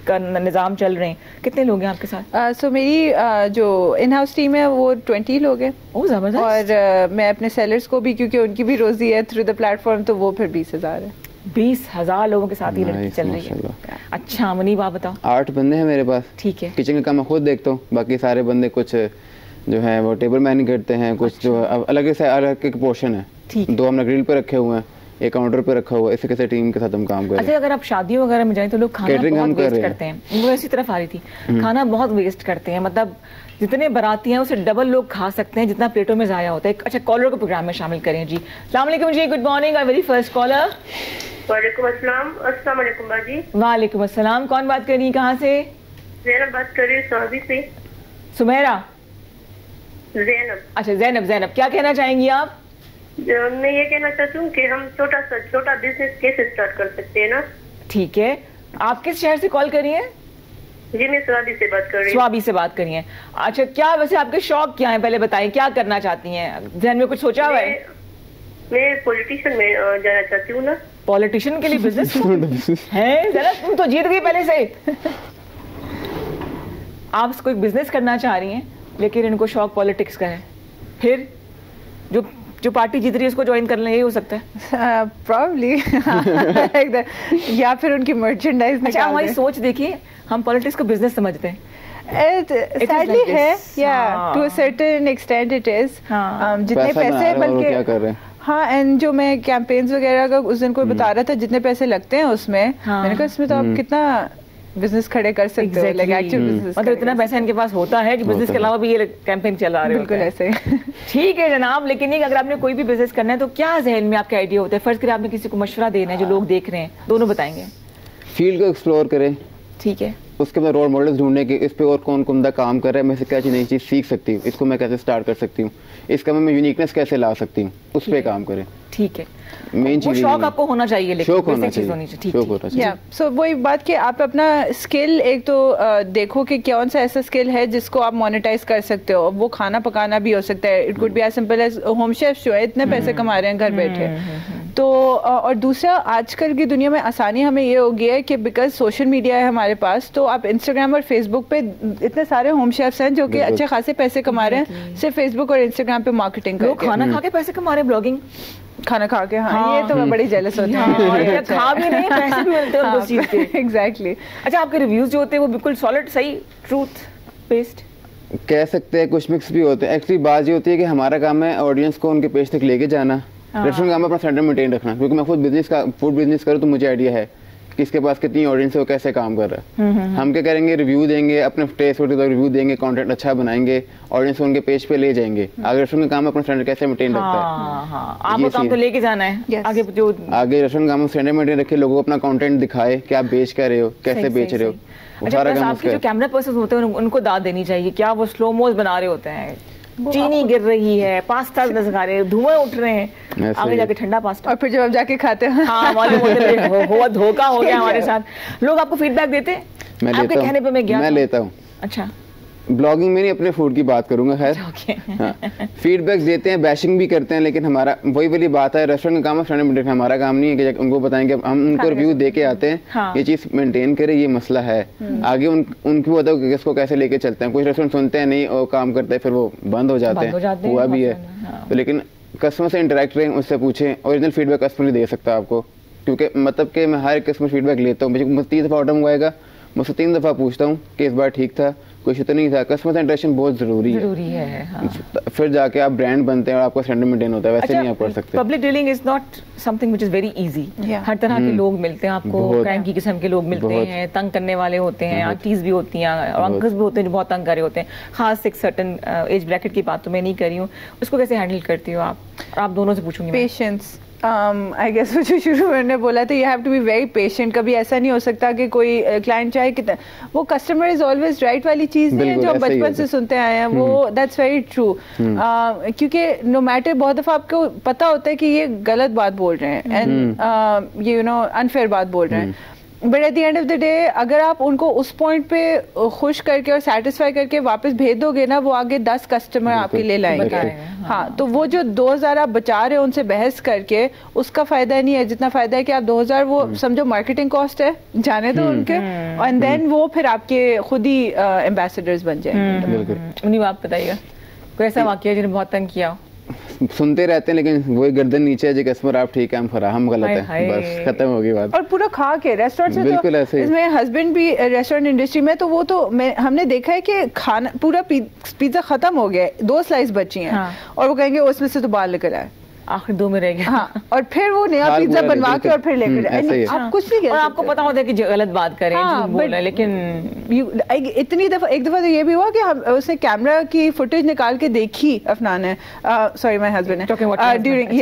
का निज़ाम चल रहे हैं। कितने लोग हैं आपके साथ? सो मेरी जो इन हाउस टीम है वो 20 लोग हैं। ओह ज़बरदस्त। और मैं अपने सेलर्स को भी, क्योंकि उनकी भी रोजी है थ्रू द प्लेटफॉर्म, तो वो फिर 20,000 है। 20,000 लोगों के साथ ही लड़की चल रही है। अच्छा मुनीब, आप बताओ। 8 बंदे हैं मेरे पास। ठीक है। किचन का काम मैं खुद देखता हूँ, बाकी सारे बंदे कुछ जो है वो टेबल मैन करते हैं, कुछ जो अलग से अलग एक पोर्शन है। 2 हमने ग्रिल पे रखे हुए हैं, एक काउंटर पे रखा हुआ है। इसी कैसे टीम के साथ हम काम कर रहे हैं। अच्छा, अगर आप शादियों वगैरह में जाएं तो लोग खाना बहुत वेस्ट करते हैं। वो इसी तरफ आ रही थी, खाना बहुत वेस्ट करते हैं, मतलब जितने बाराती हैं उससे डबल लोग खा सकते हैं जितना प्लेटों में ज़ाया होता है। अच्छा, कॉलर को प्रोग्राम में शामिल करें जी। अस्सलाम वालेकुम जी, good morning, our very first caller. वालेकुम अस्सलाम। अस्सलाम वालेकुम बाजी। वालेकुम अस्सलाम। कौन बात कर रही है, कहाँ से? ज़ैनब बात कर रही हूँ, स्वाबी से। सुमेरा? ज़ैनब। अच्छा ज़ैनब, क्या कहना चाहेंगी आप? मैं ये कहना चाहती हूँ कि हम छोटा बिजनेस कैसे स्टार्ट कर सकते हैं ना। ठीक है, आप किस शहर से कॉल कर रही हैं? जी मैं स्वाबी से बात कर रही हूँ। स्वाबी से बात करी हैं। अच्छा, क्या वैसे आपके शौक क्या है, पहले बताइए, क्या करना चाहती हैं? ध्यान में कुछ सोचा हुआ है? मैं पॉलिटिशियन में जाना चाहती हूँ ना। पॉलिटिशियन के लिए बिजनेस है? जरा तुम तो जीत गई पहले से। आप कोई बिजनेस करना चाह रही हैं लेकिन इनको शौक पॉलिटिक्स का है, फिर जो पार्टी जीत रही है उसको ज्वाइन कर लें, यही हो सकता है प्रॉब्ली या फिर उनकी मर्चेंडाइज। अच्छा, हमारी सोच देखिए, हम पॉलिटिक्स को बिजनेस समझते हैं। Sadly है, yeah, to a certain extent it is. जितने पैसे बल्कि क्या कर रहे हैं। हाँ, एंड जो मैं कैंपेन्स वगैरह का उस दिन कोई बता रहा था जितने पैसे लगते हैं उसमें, मैंने कहा इसमें तो आप कितना बिजनेस खड़े कर सकते हो, लाइक एक्चुअल बिजनेस। मतलब इतना पैसा इनके पास होता है कि बिजनेस के अलावा भी ये कैंपेन चला रहे हैं। बिल्कुल ऐसे ही। ठीक है जनाब, लेकिन ये अगर आपने कोई भी बिजनेस करना है तो क्या जहन में आपका आइडिया होता है? फर्ज करें आपने किसी को मशवरा देना है, जो लोग देख रहे हैं, दोनों बताएंगे। फील्ड को एक्सप्लोर करें, ठीक है, उसके बाद रोल मॉडल्स ढूंढने के, इस पे और कौन कौन काम कर रहा है, मैं से क्या चीज़ नई चीज़ सीख सकती हूँ, इसको मैं कैसे स्टार्ट कर सकती हूँ, इसका मैं यूनिकनेस कैसे ला सकती हूँ, उस पे काम करें। ठीक है, मेन चीज शौक आपको होना चाहिए, लेकिन शौक होना चाहिए। सो वही बात कि आप अपना स्किल एक तो देखो कि कौन सा ऐसा स्किल है जिसको आप मोनेटाइज कर सकते हो। वो खाना पकाना भी हो सकता है, it could be as simple as home chef जो है इतने पैसे कमा रहे हैं घर बैठे। तो और दूसरा, आजकल की दुनिया में आसानी हमें ये हो गया है कि बिकॉज सोशल मीडिया है हमारे पास, तो आप इंस्टाग्राम और फेसबुक पे इतने सारे होम शेफ्स हैं जो कि अच्छे खासे पैसे कमा रहे हैं सिर्फ फेसबुक और इंस्टाग्राम पे मार्केटिंग करके। खाना खा के पैसे कमा रहे हैं, ब्लॉगिंग खाना खा के। हाँ, ये तो मैं बड़ी जेलस होती हूँ। खा भी नहीं, पैसे भी मिलते हैं उस चीज के। एग्जैक्टली। अच्छा, आपके रिव्यूज जो होते हैं वो बिल्कुल सॉलिड, सही, ट्रूथ बेस्ड कह सकते हैं, कुछ मिक्स भी होते हैं। एक्चुअली बात ये होती है कि हमारा काम है ऑडियंस को उनके पेज तक लेके जाना, रेस्टोरेंट का काम अपना स्टैंडर्ड मेंटेन रखना, क्योंकि मैं खुद फूड बिजनेस करूँ तो मुझे आइडिया है किसके पास कितनी ऑडियंस है, वो कैसे काम कर रहा है। हम क्या करेंगे, रिव्यू देंगे, अपने टेस्ट होते तो रिव्यू देंगे, कंटेंट अच्छा बनाएंगे, ऑडियंस को उनके पेज पे ले जाएंगे। आगे रेस्टोरेंट का काम अपना स्टैंडर्ड कैसे मेंटेन रखता है, आपको काम तो लेके जाना है आगे। जो आगे रेस्टोरेंट का काम स्टैंडर्ड मेंटेन रखे, लोगों को अपना कंटेंट दिखाए कि आप बेच क्या रहे हो, कैसे बेच रहे हो, वो सारा काम उसका। जो कैमरा पर्सन होते हैं उनको दाद देनी चाहिए, क्या वो स्लो मोज बना रहे होते हैं, चीनी गिर रही है, पास्ता नजर आ रहे हैं, धुआं उठ रहे हैं, आगे जाके ठंडा पास्ता, और फिर जब आप जाके खाते हैं हाँ मालूम होता है धोखा हो गया हमारे साथ। लोग आपको फीडबैक देते हैं? मैं आपके कहने पे मैं लेता हूँ। अच्छा, ब्लॉगिंग में नहीं, अपने फूड की बात करूंगा। खैर फीडबैक देते हैं, बैशिंग भी करते हैं, लेकिन हमारा वही वाली बात है, रेस्टोरेंट का काम है स्टैंडर्ड मेंटेन, हमारा काम नहीं है कि उनको बताएंगे, हम उनको रिव्यू दे के आते हैं, ये चीज मेंटेन करें, ये मसला है। आगे उनको बताओ कि इसको कैसे लेके चलते हैं। कुछ रेस्टोरेंट सुनते हैं नहीं और काम करते हैं, फिर वो बंद हो जाते हैं, हुआ भी है। लेकिन कस्टमर से इंटरेक्ट रहें, उससे पूछें। ओरिजिनल फीडबैक कस्टमर ही दे सकता है आपको, क्योंकि मतलब कि मैं हर कस्टमर फीडबैक लेता हूँ। मुझे 3 दफ़ा ऑर्डर मंगवाएगा, मुझसे 3 दफ़ा पूछता हूँ कि इस बार ठीक था, कुछ तो नहीं था। कस्टमर इंटरेक्शन बहुत जरूरी है। हाँ। फिर जाके आप ब्रांड बनते हैं और आपका स्टैंडर्ड मेंटेन होता है, वैसे नहीं आप कर सकते। Public dealing is not something which is very easy. हर तरह के लोग मिलते हैं आपको, क्रैंकी किस्म के लोग मिलते हैं, तंग करने वाले होते हैं, आंटीज भी होती हैं और अंकल्स भी होते हैं जो बहुत तंग कर रहे होते हैं। खास एक सर्टेन एज ब्रैकेट की बात तो मैं नहीं कर रही हूँ, उसको कैसे हैंडल करती हो आप? और आप दोनों से पूछूंगी। पेशेंस, आई गेस जो शुरू मैंने बोला था, you have to be very patient. कभी ऐसा नहीं हो सकता कि कोई क्लाइंट चाहे कितना, वो कस्टमर इज ऑलवेज राइट वाली चीज़ नहीं है जो बचपन से सुनते आए हैं, वो दैट्स वेरी ट्रू। क्योंकि नो मैटर, बहुत दफ़ा आपको पता होता है कि ये गलत बात बोल रहे हैं एंड यू नो अनफेयर बात बोल रहे हैं, but at the end of the day अगर आप उनको उस पॉइंट पे खुश करके और सेटिस्फाई करके वापस भेज दोगे ना, वो आगे 10 कस्टमर आपके लिए लाएंगे। हाँ, तो वो जो 2000 आप बचा रहे हो उनसे बहस करके, उसका फायदा नहीं है जितना फायदा है कि आप 2000 वो समझो मार्केटिंग कॉस्ट है, जाने दो उनके, एंड देन वो फिर आपके खुद ही एम्बेसडर्स बन जाएंगे। उन्हीं आप बताइएगा कोई ऐसा वाकया जिन्हें बहुत तंग किया हो? सुनते रहते हैं, लेकिन वही गर्दन नीचे है जी, कस्टमर आप ठीक है, हम फराहम गलत है, बस खत्म हो गई बात। और पूरा खा के रेस्टोरेंट से, बिल्कुल ऐसे ही। इसमें हस्बैंड भी रेस्टोरेंट इंडस्ट्री में, तो वो तो हमने देखा है कि खाना पूरा पिज्जा खत्म हो गया है, 2 स्लाइस बची हैं, और वो कहेंगे उसमें से तो बाल लेकर आए, आखिर 2 में रह गया। हाँ, और फिर वो नया पिज्जा बनवा के और फिर लेकर आए। आप कुछ नहीं और आपको पता होता है कि गलत बात करें, लेकिन इतनी दफा, एक दफा तो ये भी हुआ कि हम उसने कैमरा की फुटेज निकाल के देखी, अफनान ने, सॉरी माय हस्बैंड ने, ड्यूरिंग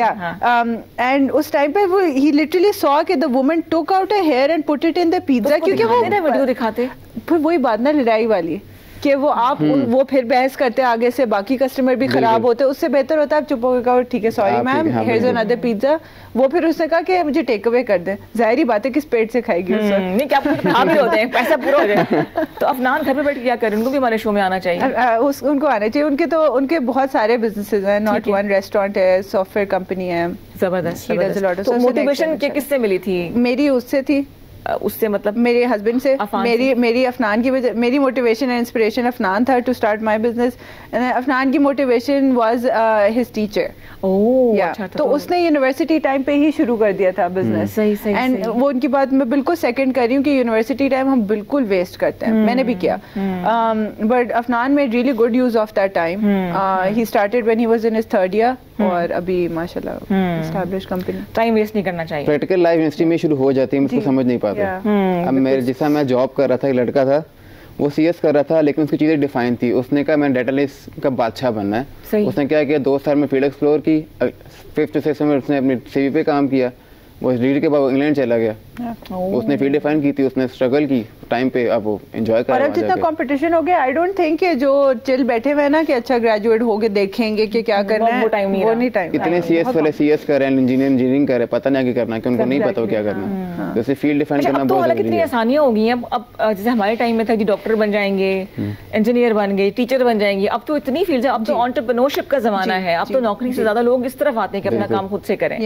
एंड उस टाइम पे वो ही लिटरली सॉ कि the woman took out a hair and put it in the pizza, क्योंकि वो वीडियो दिखाते। फिर वही बात ना लड़ाई वाली कि वो आप वो फिर बहस करते आगे से, बाकी कस्टमर भी खराब होते। उससे बेहतर होता है आप चुप होकर कहो ठीक है sorry ma'am, here is another pizza. वो फिर उसने कहा कि मुझे टेक अवे कर दे, जाहिर बात है किस पेट से खाएगी उससे, नहीं क्या खा भी होते हैं, पैसा पूरा हो जाए। तो अफनान घर पे बैठ के क्या करें? उनको भी हमारे शो में आना चाहिए। उनको आना चाहिए। उनके बहुत सारे बिजनेसेस हैं, नॉट वन, रेस्टोरेंट है, सॉफ्टवेयर कंपनी है, जबरदस्त। तो मोटिवेशन किससे मिली थी? मेरी उससे थी, उससे मतलब मेरे हस्बैंड से, मेरी अफनान की वजह, मेरी मोटिवेशन एंड इंस्पिरेशन अफनान था to start my business. Afnan की मोटिवेशन वाज हिज टीचर। अच्छा, तो उसने यूनिवर्सिटी टाइम पे ही शुरू कर दिया था बिजनेस। एंड वो उनकी बात मैं बिल्कुल सेकंड कर रही हूँ कि यूनिवर्सिटी टाइम हम बिल्कुल वेस्ट करते हैं, मैंने भी किया, but Afnan made really good use of that time. He started when he was in his third year, और अभी माशाल्लाह एस्टैब्लिश कंपनी। टाइम वेस्ट नहीं करना चाहिए। प्रैक्टिकल लाइफ यूनिवर्सिटी में शुरू हो जाती है, मुझको समझ नहीं पाता। अब मेरे जैसा मैं जॉब कर रहा था, एक लड़का था वो सीएस कर रहा था, लेकिन उसकी चीज़ें डिफाइन थी। उसने कहा मैं डेटा एनालिस्ट का बादशाह बनना है। उसने क्या किया, 2 साल में फील्ड एक्सप्लोर की, 5th to 6th में उसने अपनी सीवी पे काम किया। वो डिग्री के बाद इंग्लैंड चला गया। उसने फील्ड डिफाइन की थी, उसने स्ट्रगल की टाइम पे, अब वो एंजॉय कर रहा है। और अब जितना कंपटीशन हो गया, आई डोंट थिंक कि जो चिल बैठे हुए ना कि अच्छा ग्रेजुएट होके देखेंगे कि क्या करना है, वो नहीं टाइम। इतने सीएस वाले सीएस कर रहे हैं, इंजीनियरिंग कर रहे हैं, पता नहीं क्या करना है, उनको नहीं पता क्या करना है। जैसे फील्ड डिफाइन करना बहुत जरूरी है। कितनी आसानियां हो गई हैं अब जैसे हमारे टाइम में था कि डॉक्टर बन जाएंगे, इंजीनियर बन गए, टीचर बन जाएंगे। अब तो इतनी फील्ड है, अब तो एंटरप्रेन्योरशिप का जमाना है। अब तो नौकरी से ज्यादा लोग इस तरफ आते हैं कि अपना काम खुद से करें।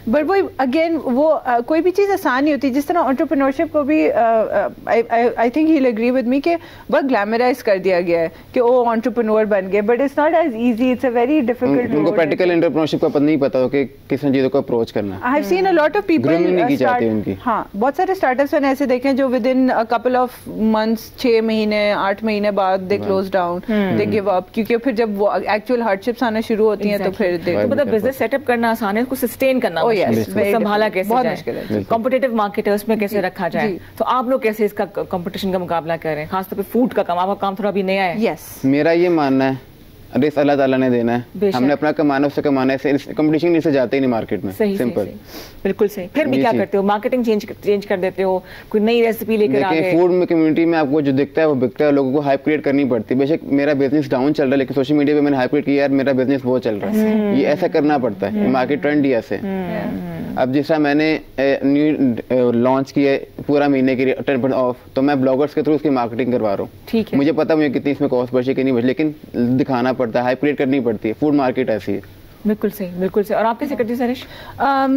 बट वो अगेन वो कोई भी चीज़ आसान नहीं होती। जिस तरह एंटरप्रेन्योरशिप को भी I think he will agree with me कि बहुत ग्लैमराइज कर दिया गया है कि वो एंटरप्रेन्योर बन गए, but it's not as easy, it's a very difficult. उनको प्रैक्टिकल एंटरप्रेन्योरशिप का नहीं पता हो कि किस चीज़ों को अप्रोच करना है। I have seen a lot of people start, हाँ बहुत सारे स्टार्टअप्स मैंने ऐसे देखे जो with in a couple of months, 6 महीने 8 महीने बाद they close down, they give up, क्योंकि फिर जब वो एक्चुअल हार्डशिप्स आना शुरू होती हैं तो फिर मतलब बिजनेस सेटअप करना आसान है, उसको सस्टेन करना संभाला कैसे जाए, कॉम्पिटिटिव मार्केट है उसमें कैसे रखा जाए। तो आप लोग कैसे इसका कंपटीशन का मुकाबला कर रहे हैं, खासतौर पे फूड का काम? आपका काम थोड़ा अभी नया है। मेरा ये मानना है रिस्क अल्लाह ताला ने देना है, हमने अपना कमाना उससे कमाना है, कंपटीशन नहीं से जाते ही नहीं मार्केट में। सिंपल, बिल्कुल सही। फिर भी क्या करते हो, मार्केटिंग चेंज कर देते हो, कोई नई रेसिपी लेकर आ गए? फूड में कम्युनिटी में आपको जो दिखता है वो बिकता है, लोगों को हाइप क्रिएट करनी पड़ती है। बेशक मेरा बिजनेस डाउन चल रहा है, लेकिन सोशल मीडिया पे मैंने हाइप क्रिएट किया यार मेरा बिजनेस बहुत चल रहा है, ये ऐसा करना पड़ता है, मार्केट ट्रेंड ही ऐसे। अब जिस तरह मैंने न्यू लॉन्च किया पूरा महीने के लिए 10% ऑफ, तो मैं ब्लॉगर्स के थ्रू उसकी मार्केटिंग करवा रहा हूँ। ठीक है, मुझे पता मुझे कितनी इसमें कॉस्ट बची कि नहीं बची, लेकिन दिखाना पड़ता है, हाइप क्रिएट करनी पड़ती है। फूड मार्केट ऐसी है। बिल्कुल सही, बिल्कुल सही। और आप कैसे करते हैं Sarish?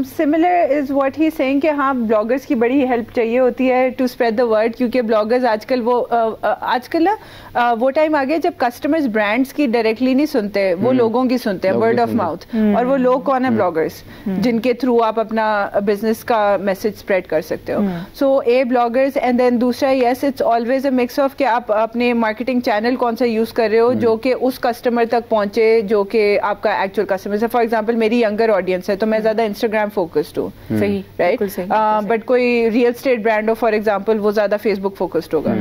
Similar is what he saying कि हाँ ब्लॉगर्स की बड़ी हेल्प चाहिए होती है टू स्प्रेड द वर्ड, क्योंकि ब्लॉगर्स आजकल वो आजकल ना वो टाइम आ गया जब कस्टमर्स ब्रांड्स की डायरेक्टली नहीं सुनते, वो लोगों की सुनते हैं, वर्ड ऑफ माउथ। और वो लोग कौन है? ब्लॉगर्स, जिनके थ्रू आप अपना बिजनेस का मैसेज स्प्रेड कर सकते हो। सो ए ब्लॉगर्स, एंड देन दूसरा yes it's always a mix of कि आप अपने मार्केटिंग चैनल कौन सा यूज कर रहे हो जो कि उस कस्टमर तक पहुंचे जो कि आपका एक्चुअल कस्टमर। फॉर एग्जांपल मेरी यंगर ऑडियंस है तो मैं ज्यादा इंस्टाग्राम फोकस्ड हूँ, सही, राइट? बट कोई रियल एस्टेट ब्रांड हो फॉर एग्जांपल, वो ज्यादा फेसबुक फोकस्ड होगा।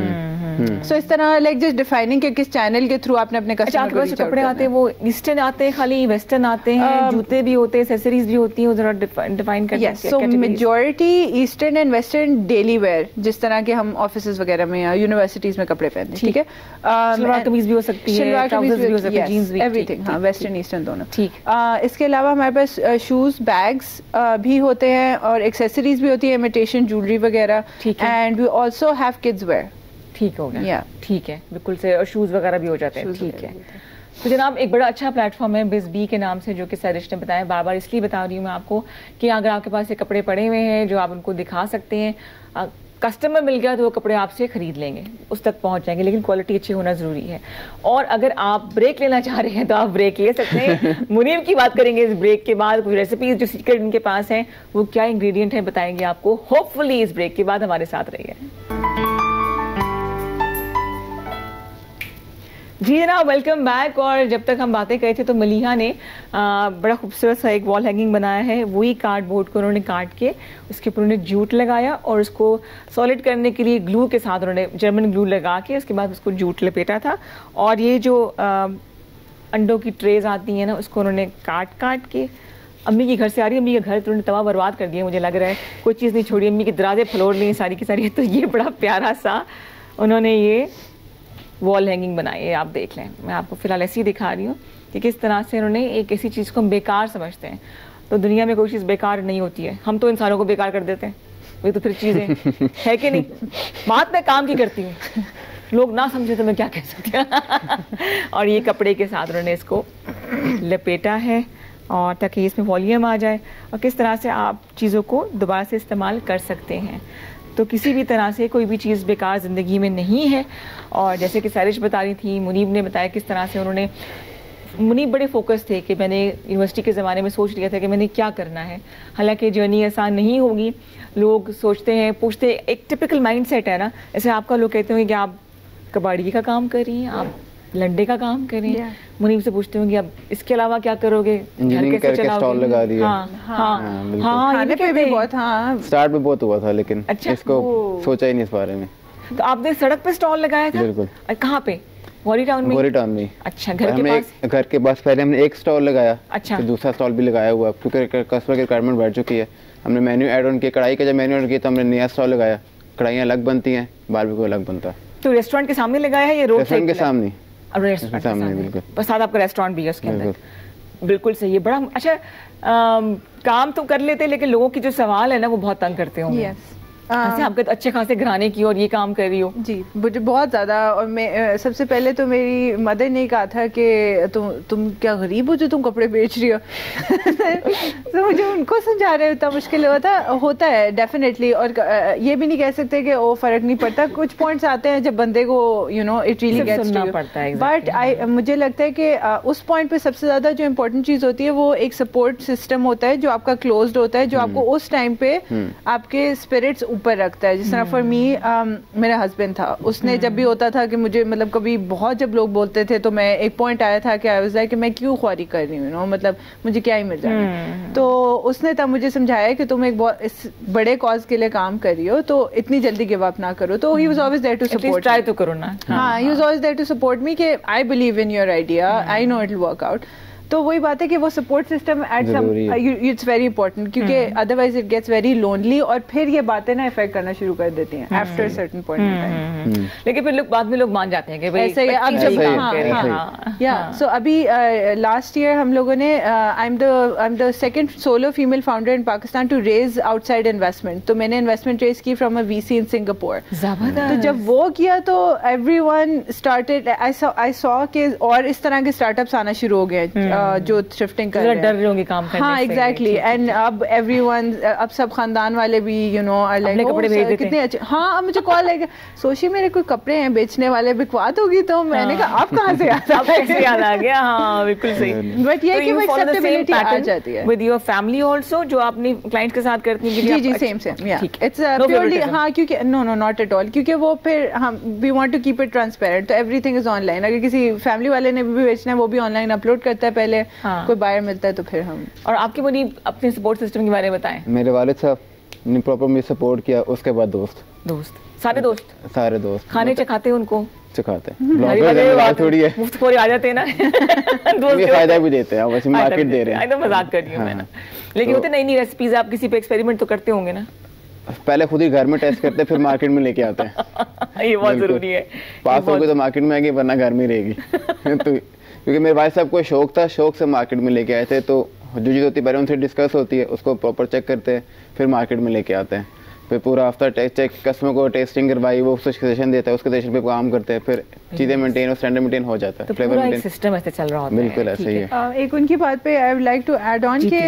सो इस तरह लाइक जस्ट डिफाइनिंग कि किस चैनल के थ्रू आपने अपने कस्टमर को रीच आउट कपड़े आते हैं वो ईस्टर्न आते हैं, खाली वेस्टर्न आते हैं, जूते भी होते हैं, एक्सेसरीज भी होती हैं, जरा डिफाइन करते हैं। सो majority eastern and western daily wear, जिस तरह के हम ऑफिसेज वगैरह में या यूनिवर्सिटीज में कपड़े पहनते हैं, ठीक है? सलवार कमीज भी हो सकती है, ट्राउजर्स भी हो सकते हैं, जींस भी, एवरीथिंग, हां वेस्टर्न ईस्टर्न दोनों। ठीक। इसके अलावा हमारे पास शूज, बैग्स भी होते हैं और एक्सेसरीज भी होती है, इमिटेशन ज्वेलरी वगैरह, and we also have kids wear. ठीक हो गया, ठीक है, बिल्कुल से। और शूज़ वगैरह भी हो जाते हैं, ठीक है। तो जनाब एक बड़ा अच्छा प्लेटफॉर्म है बिज़बी के नाम से, जो कि सरिश ने बताया। बार बार इसलिए बता रही हूँ मैं आपको कि अगर आपके पास ये कपड़े पड़े हुए हैं जो आप उनको दिखा सकते हैं, कस्टमर मिल गया तो वो कपड़े आपसे खरीद लेंगे, उस तक पहुंच जाएंगे, लेकिन क्वालिटी अच्छी होना ज़रूरी है। और अगर आप ब्रेक लेना चाह रहे हैं तो आप ब्रेक ले सकते हैं। मुनीर की बात करेंगे इस ब्रेक के बाद, कुछ रेसिपीज जो सीक्रेट इनके पास हैं वो क्या इंग्रेडिएंट है बताएंगे आपको। होपफुली इस ब्रेक के बाद हमारे साथ रहिए। जी जनाब, वेलकम बैक। और जब तक हम बातें कर रहे थे तो मलिहा ने बड़ा खूबसूरत सा एक वॉल हैंगिंग बनाया है। वही कार्डबोर्ड को उन्होंने काट के उसके ऊपर उन्होंने जूट लगाया और उसको सॉलिड करने के लिए ग्लू के साथ उन्होंने जर्मन ग्लू लगा के उसके बाद उसको जूट लपेटा था। और ये जो अंडों की ट्रेज आती हैं ना, उसको उन्होंने काट के अम्मी के घर से आ रही है, अम्मी के घर तो उन्होंने तवा बर्बाद कर दिया, मुझे लग रहा है कोई चीज़ नहीं छोड़ी, अम्मी के दराजे फलोर ली सारी की सारी। तो ये बड़ा प्यारा सा उन्होंने ये वॉल हैंगिंग बनाई है, आप देख लें। मैं आपको फ़िलहाल ऐसी दिखा रही हूँ कि किस तरह से उन्होंने एक ऐसी चीज़ को हम बेकार समझते हैं। तो दुनिया में कोई चीज़ बेकार नहीं होती है, हम तो इंसानों को बेकार कर देते हैं, वही तो फिर चीज़ें है कि नहीं। बात मैं काम की करती हूँ, लोग ना समझे तो मैं क्या कह सकती हूँ। और ये कपड़े के साथ उन्होंने इसको लपेटा है और ताकि इसमें वॉल्यूम आ जाए और किस तरह से आप चीज़ों को दोबारा से इस्तेमाल कर सकते हैं। तो किसी भी तरह से कोई भी चीज़ बेकार ज़िंदगी में नहीं है। और जैसे कि सारिश बता रही थी, मुनीब ने बताया किस तरह से उन्होंने, मुनीब बड़े फोकस थे कि मैंने यूनिवर्सिटी के ज़माने में सोच लिया था कि मैंने क्या करना है। हालांकि जर्नी आसान नहीं होगी, लोग सोचते हैं, पूछते, एक टिपिकल माइंडसेट है ना, जैसे आपका लोग कहते होंगे कि आप कबाड़ी का काम कर रही हैं, आप लंडे का काम करें, मुनीब से पूछते होंगे अब इसके अलावा क्या करोगे, घर कैसे चलाओगे, स्टॉल लगा दिया। हाँ, खाने पे भी बहुत, स्टार्ट में बहुत हुआ था, लेकिन इसको सोचा ही नहीं इस बारे में। तो आपने सड़क पे स्टॉल लगाया था? बिल्कुल। कहाँ पे? गौरी टाउन में? गौरी टाउन में। अच्छा, घर के पास पहले हमने एक स्टॉल लगाया, अच्छा, फिर दूसरा स्टॉल भी लगाया हुआ, क्योंकि कस्टमर की रिक्वायरमेंट बढ़ चुकी है। हमने मेन्यू ऐड ऑन किया, कढ़ाई का जब मेन्यू ऐड किया तो हमने नया स्टॉल लगाया, कढ़ाइयाँ अलग बनती हैं, बारबेक्यू अलग बनता है। तो रेस्टोरेंट के सामने लगाया है या रोड साइड के सामने? रेस्टोरेंट के सामने, बिल्कुल। बस साथ आपका रेस्टोरेंट भी है उसके अंदर, बिल्कुल सही है। बड़ा अच्छा काम तो कर लेते, लेकिन लोगों की जो सवाल है ना वो बहुत तंग करते होंगे। ऐसे आपके तो अच्छे खासे घराने की और ये काम कर रही हो। जी, मुझे बहुत ज़्यादा। और मैं सबसे पहले तो मेरी मदर ने कहा था कि तुम क्या गरीब हो जो तुम कपड़े बेच रही हो। तो मुझे उनको समझा रहे होता मुश्किल होता है डेफिनेटली। और ये भी नहीं कह सकते कि वो फ़र्क नहीं पड़ता, कुछ पॉइंट्स आते हैं जब बंदे को it really gets to you. But मुझे लगता है कि उस पॉइंट पे सबसे ज़्यादा जो इम्पोर्टेंट चीज़ होती है वो एक सपोर्ट सिस्टम होता है जो आपका क्लोज्ड होता है, जो आपको उस टाइम पे आपके स्पिरिट्स ऊपर रखता है। जिस तरह फॉर मी मेरा हस्बैंड था, उसने जब भी होता था कि मुझे मतलब कभी बहुत जब लोग बोलते थे तो मैं एक पॉइंट आया था कि आई वाज लाइक कि मैं क्यों ख्वारी कर रही हूँ, मतलब मुझे क्या ही मिल जाए। तो उसने तब मुझे समझाया कि तुम एक बहुत इस बड़े कॉज के लिए काम कर रही हो तो इतनी जल्दी गिव अप ना करो। तो he was always there to support, try तो करो ना। हाँ, he was always there to support me कि I believe in your idea, I know it will work out. तो वही बात है कि वो support system at some it's very important, क्योंकि otherwise it gets very lonely और फिर ये बातें ना इफेक्ट करना शुरू कर देती हैं after certain point in time. लेकिन फिर लोग बाद में लोग मान जाते हैं कि भाई ऐसे ही अब जब या सो अभी लास्ट ईयर हम लोगों ने I am the second solo female founder in Pakistan to raise outside investment. तो मैंने इन्वेस्टमेंट रेज की from a VC in Singapore. तो जब वो किया तो एवरीवन स्टार्टेड, आई सॉ कि और इस तरह के स्टार्टअप्स आना शुरू हो गए जो थ्रिफ्टिंग कर रहे हैं, डर रहे होंगे काम करने से। हाँ, एग्जैक्टली। एंड अब एवरीवन, अब सब खानदान वाले भी आर लाइक कपड़े भेज देते कितने अच्छे। हाँ, अब मुझे कॉल आएगा, सोशी मेरे कोई कपड़े हैं बेचने वाले, बिकवात होगी। तो मैंने कहा आप कहाँ से याद आ गया। हाँ, बिल्कुल सही। बट ये कि वो एक्सेप्टेबिलिटी आ जाती है विद योर फैमिली आल्सो, जो आपने क्लाइंट के साथ करती हैं। जी, सेम या इट्स प्योरली, हाँ, क्योंकि नो नॉट एट ऑल, क्योंकि वो फिर हम we want to keep it transparent. तो एवरीथिंग इज ऑनलाइन। अगर किसी फैमिली वाले ने भी बेचना है वो भी ऑनलाइन अपलोड करता है पहले, कोई बायर मिलता है तो फिर हम। और आपके मुनीब अपने सपोर्ट सिस्टम के बारे में बताएं। मेरे वालिद साहब ने प्रॉपर मुझे सपोर्ट किया, उसके बाद दोस्त सारे दोस्त खाने चखाते उनको सिखाते हैं, थोड़ी है मुफ्त खोरी आ जाते हैं ना। दोस्त फायदा भी देते हैं, वैसे मार्केट दे रहे हैं। एकदम मजाक कर रही हूं मैं ना। लेकिन होते नई रेसिपीज आप किसी पे एक्सपेरिमेंट तो करते होंगे ना? पहले खुद ही घर में टेस्ट करते फिर मार्केट में लेके आते हैं। ये बहुत जरूरी है। पास हो गए तो मार्केट में आएगी, वरना घर में रहेगी। तो क्योंकि मेरे भाई साहब को शौक था, शौक से मार्केट में लेके आए थे। तो जो चीज़ होती है पहले उनसे डिस्कस होती है, उसको प्रॉपर चेक करते हैं, फिर मार्केट में लेके आते हैं। फिर पूरा आफ्टर चेक कस्टमर को टेस्टिंग करवाई, वो सजेशन देता है, उसके सजेशन पे काम करते हैं, फिर चीज़ें मेंटेन और स्टैंडर्ड मेंटेन हो जाता है। तो पूरा एक सिस्टम ऐसे चल रहा होता है। बिल्कुल ऐसे ही है। एक उनकी बात पे I would like to add on कि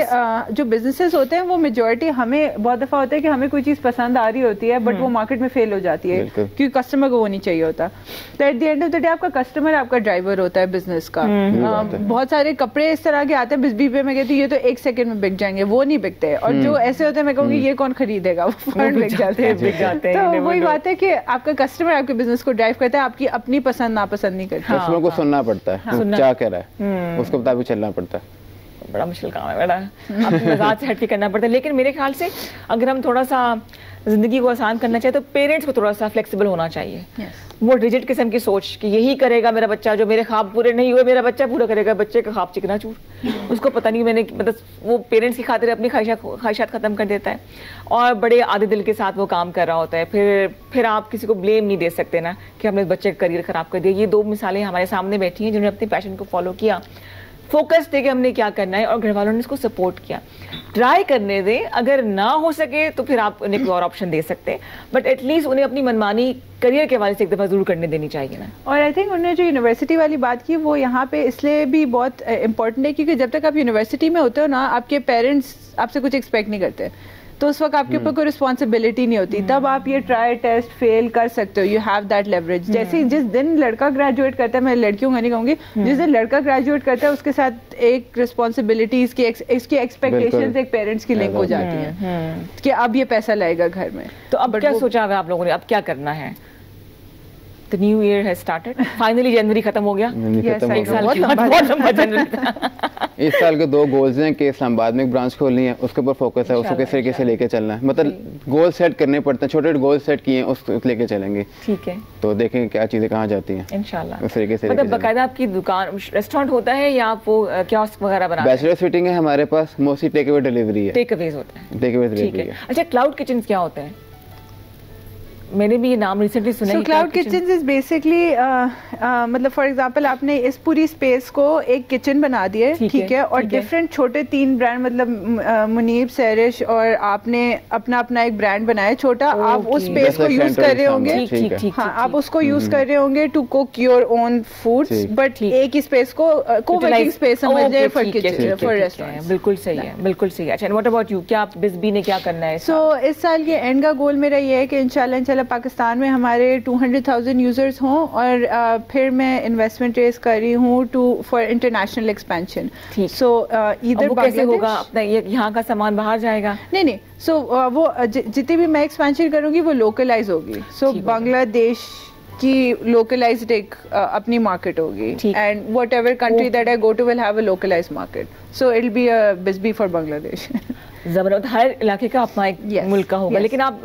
जो बिजनेसेस होते हैं वो मेजॉरिटी, हमें बहुत दफ़ा होता है कि हमें कोई चीज़ पसंद आ रही होती है बट वो मार्केट में फेल हो जाती है क्योंकि कस्टमर को वो नहीं चाहिए होता। तो at the end of the day आपका कस्टमर आपका ड्राइवर होता है बिजनेस का। बहुत सारे कपड़े इस तरह के आते हैं 20 पे, मैं कहती हूँ ये तो 1 सेकंड में बिक जाएंगे, वो नहीं बिकते। और जो ऐसे होते हैं मैं कहूँगी ये कौन खरीदेगा, वो फौरन बिक जाते हैं। तो वही बात है कि आपका कस्टमर आपके बिजनेस को ड्राइव करता है, आपकी अपनी पसंद नापसंद नहीं करता। कस्टमर को सुनना पड़ता है, क्या कह रहा है उसके मुताबिक चलना पड़ता है। बड़ा मुश्किल काम है, बड़ा अपनी मजाक से हटके करना पड़ता है। लेकिन मेरे ख्याल से अगर हम थोड़ा सा जिंदगी को आसान करना चाहिए तो पेरेंट्स को थोड़ा सा फ्लेक्सिबल होना चाहिए। वो रिजिड किस्म की सोच कि यही करेगा मेरा बच्चा, जो मेरे ख्वाब पूरे नहीं हुए मेरा बच्चा पूरा करेगा, बच्चे का ख्वाब चिकना चूर। उसको पता नहीं मैंने मतलब वो पेरेंट्स की खातिर अपनी ख्वाहिशात ख़त्म कर देता है और बड़े आधे दिल के साथ वो काम कर रहा होता है। फिर आप किसी को ब्लेम नहीं दे सकते ना कि हमने बच्चे का करियर ख़राब कर दिया। ये 2 मिसालें हमारे सामने बैठी हैं जिन्होंने अपने पैशन को फॉलो किया, फोकस थे कि हमने क्या करना है और घर वालों ने इसको सपोर्ट किया। ट्राई करने दें, अगर ना हो सके तो फिर आप उन्हें कोई और ऑप्शन दे सकते हैं, बट एटलीस्ट उन्हें अपनी मनमानी करियर के हवाले से एक दफ़ा ज़रूर करने देनी चाहिए ना। और आई थिंक उन्होंने जो यूनिवर्सिटी वाली बात की वो यहाँ पे इसलिए भी बहुत इंपॉर्टेंट है क्योंकि जब तक आप यूनिवर्सिटी में होते हो ना, आपके पेरेंट्स आपसे कुछ एक्सपेक्ट नहीं करते। तो उस वक्त आपके ऊपर कोई रिस्पॉन्सिबिलिटी नहीं होती, तब आप ये ट्राई टेस्ट फेल कर सकते हो, यू हैव दैट लेवरेज। जैसे जिस दिन लड़का ग्रेजुएट करता है, मैं लड़कियों का नहीं कहूँगी, जिस दिन लड़का ग्रेजुएट करता है उसके साथ एक रिस्पॉन्सिबिलिटी, इसकी एक्सपेक्टेशंस एक पेरेंट्स की लिंक हो जाती है कि अब ये पैसा लाएगा घर में। तो अब क्या सोचा हुआ आप लोगों ने, अब क्या करना है? The new year has started. Finally जनवरी खत्म हो गया। एक साल के 2 गोल्स हैं कि इस्लामाबाद में एक ब्रांच खोलनी है, उसके ऊपर फोकस है, उसको किस तरीके से लेके चलना है, मतलब गोल सेट करने पड़ते हैं, छोटे गोल सेट किए हैं, उसको लेके चलेंगे। ठीक है, तो देखेंगे क्या चीजें कहाँ जाती हैं इंशाल्लाह उस तरीके से। मतलब बाकायदा आपकी दुकान रेस्टोरेंट होता है या आप वो कियोस्क वगैरह बनाते हैं? बैचलर फिटिंग है हमारे पास, मोस्टली टेक अवे डिलीवरी है। टेक अवेज होता है, टेक अवे डिलीवरी है। अच्छा, क्लाउड किचन क्या होते हैं? मैंने भी ये नाम रिसेंटली सुना है। क्लाउड किचन इज बेसिकली मतलब फॉर एग्जांपल आपने इस पूरी स्पेस को एक किचन बना दिए, ठीक है, और डिफरेंट छोटे 3 ब्रांड, मतलब मुनीब, सैरिश, और आपने अपना अपना एक ब्रांड बनाया छोटा। आप उस स्पेस को यूज कर रहे होंगे, हाँ, आप उसको यूज कर रहे होंगे to cook your own foods, but एक ही स्पेस को कोवर्किंग स्पेस समझिए फॉर किचन, फॉर रेस्टोरेंट। बिल्कुल सही है, बिल्कुल सही है। अच्छा, व्हाट अबाउट यू, क्या आप बिजबी ने क्या करना है? सो इस साल के एंड का गोल मेरा ये है कि इंशाल्लाह पाकिस्तान में हमारे 200,000 यूजर्स हों, और फिर मैं इन्वेस्टमेंट रेज कर रही हूँ फॉर इंटरनेशनल एक्सपेंशन। सो इधर कैसे होगा? अपना यहाँ का सामान बाहर जाएगा? नहीं, सो वो जितनी भी मैं एक्सपेंशन करूँगी वो लोकलाइज होगी। सो बांग्लादेश की लोकलाइज्ड एक अपनी मार्केट होगी, and whatever country that I go to will have a localized market, so it will be a बिजबी फॉर बांग्लादेश। जबरदस्त, हर इलाके का अपना एक मुल्क का होगा। लेकिन आप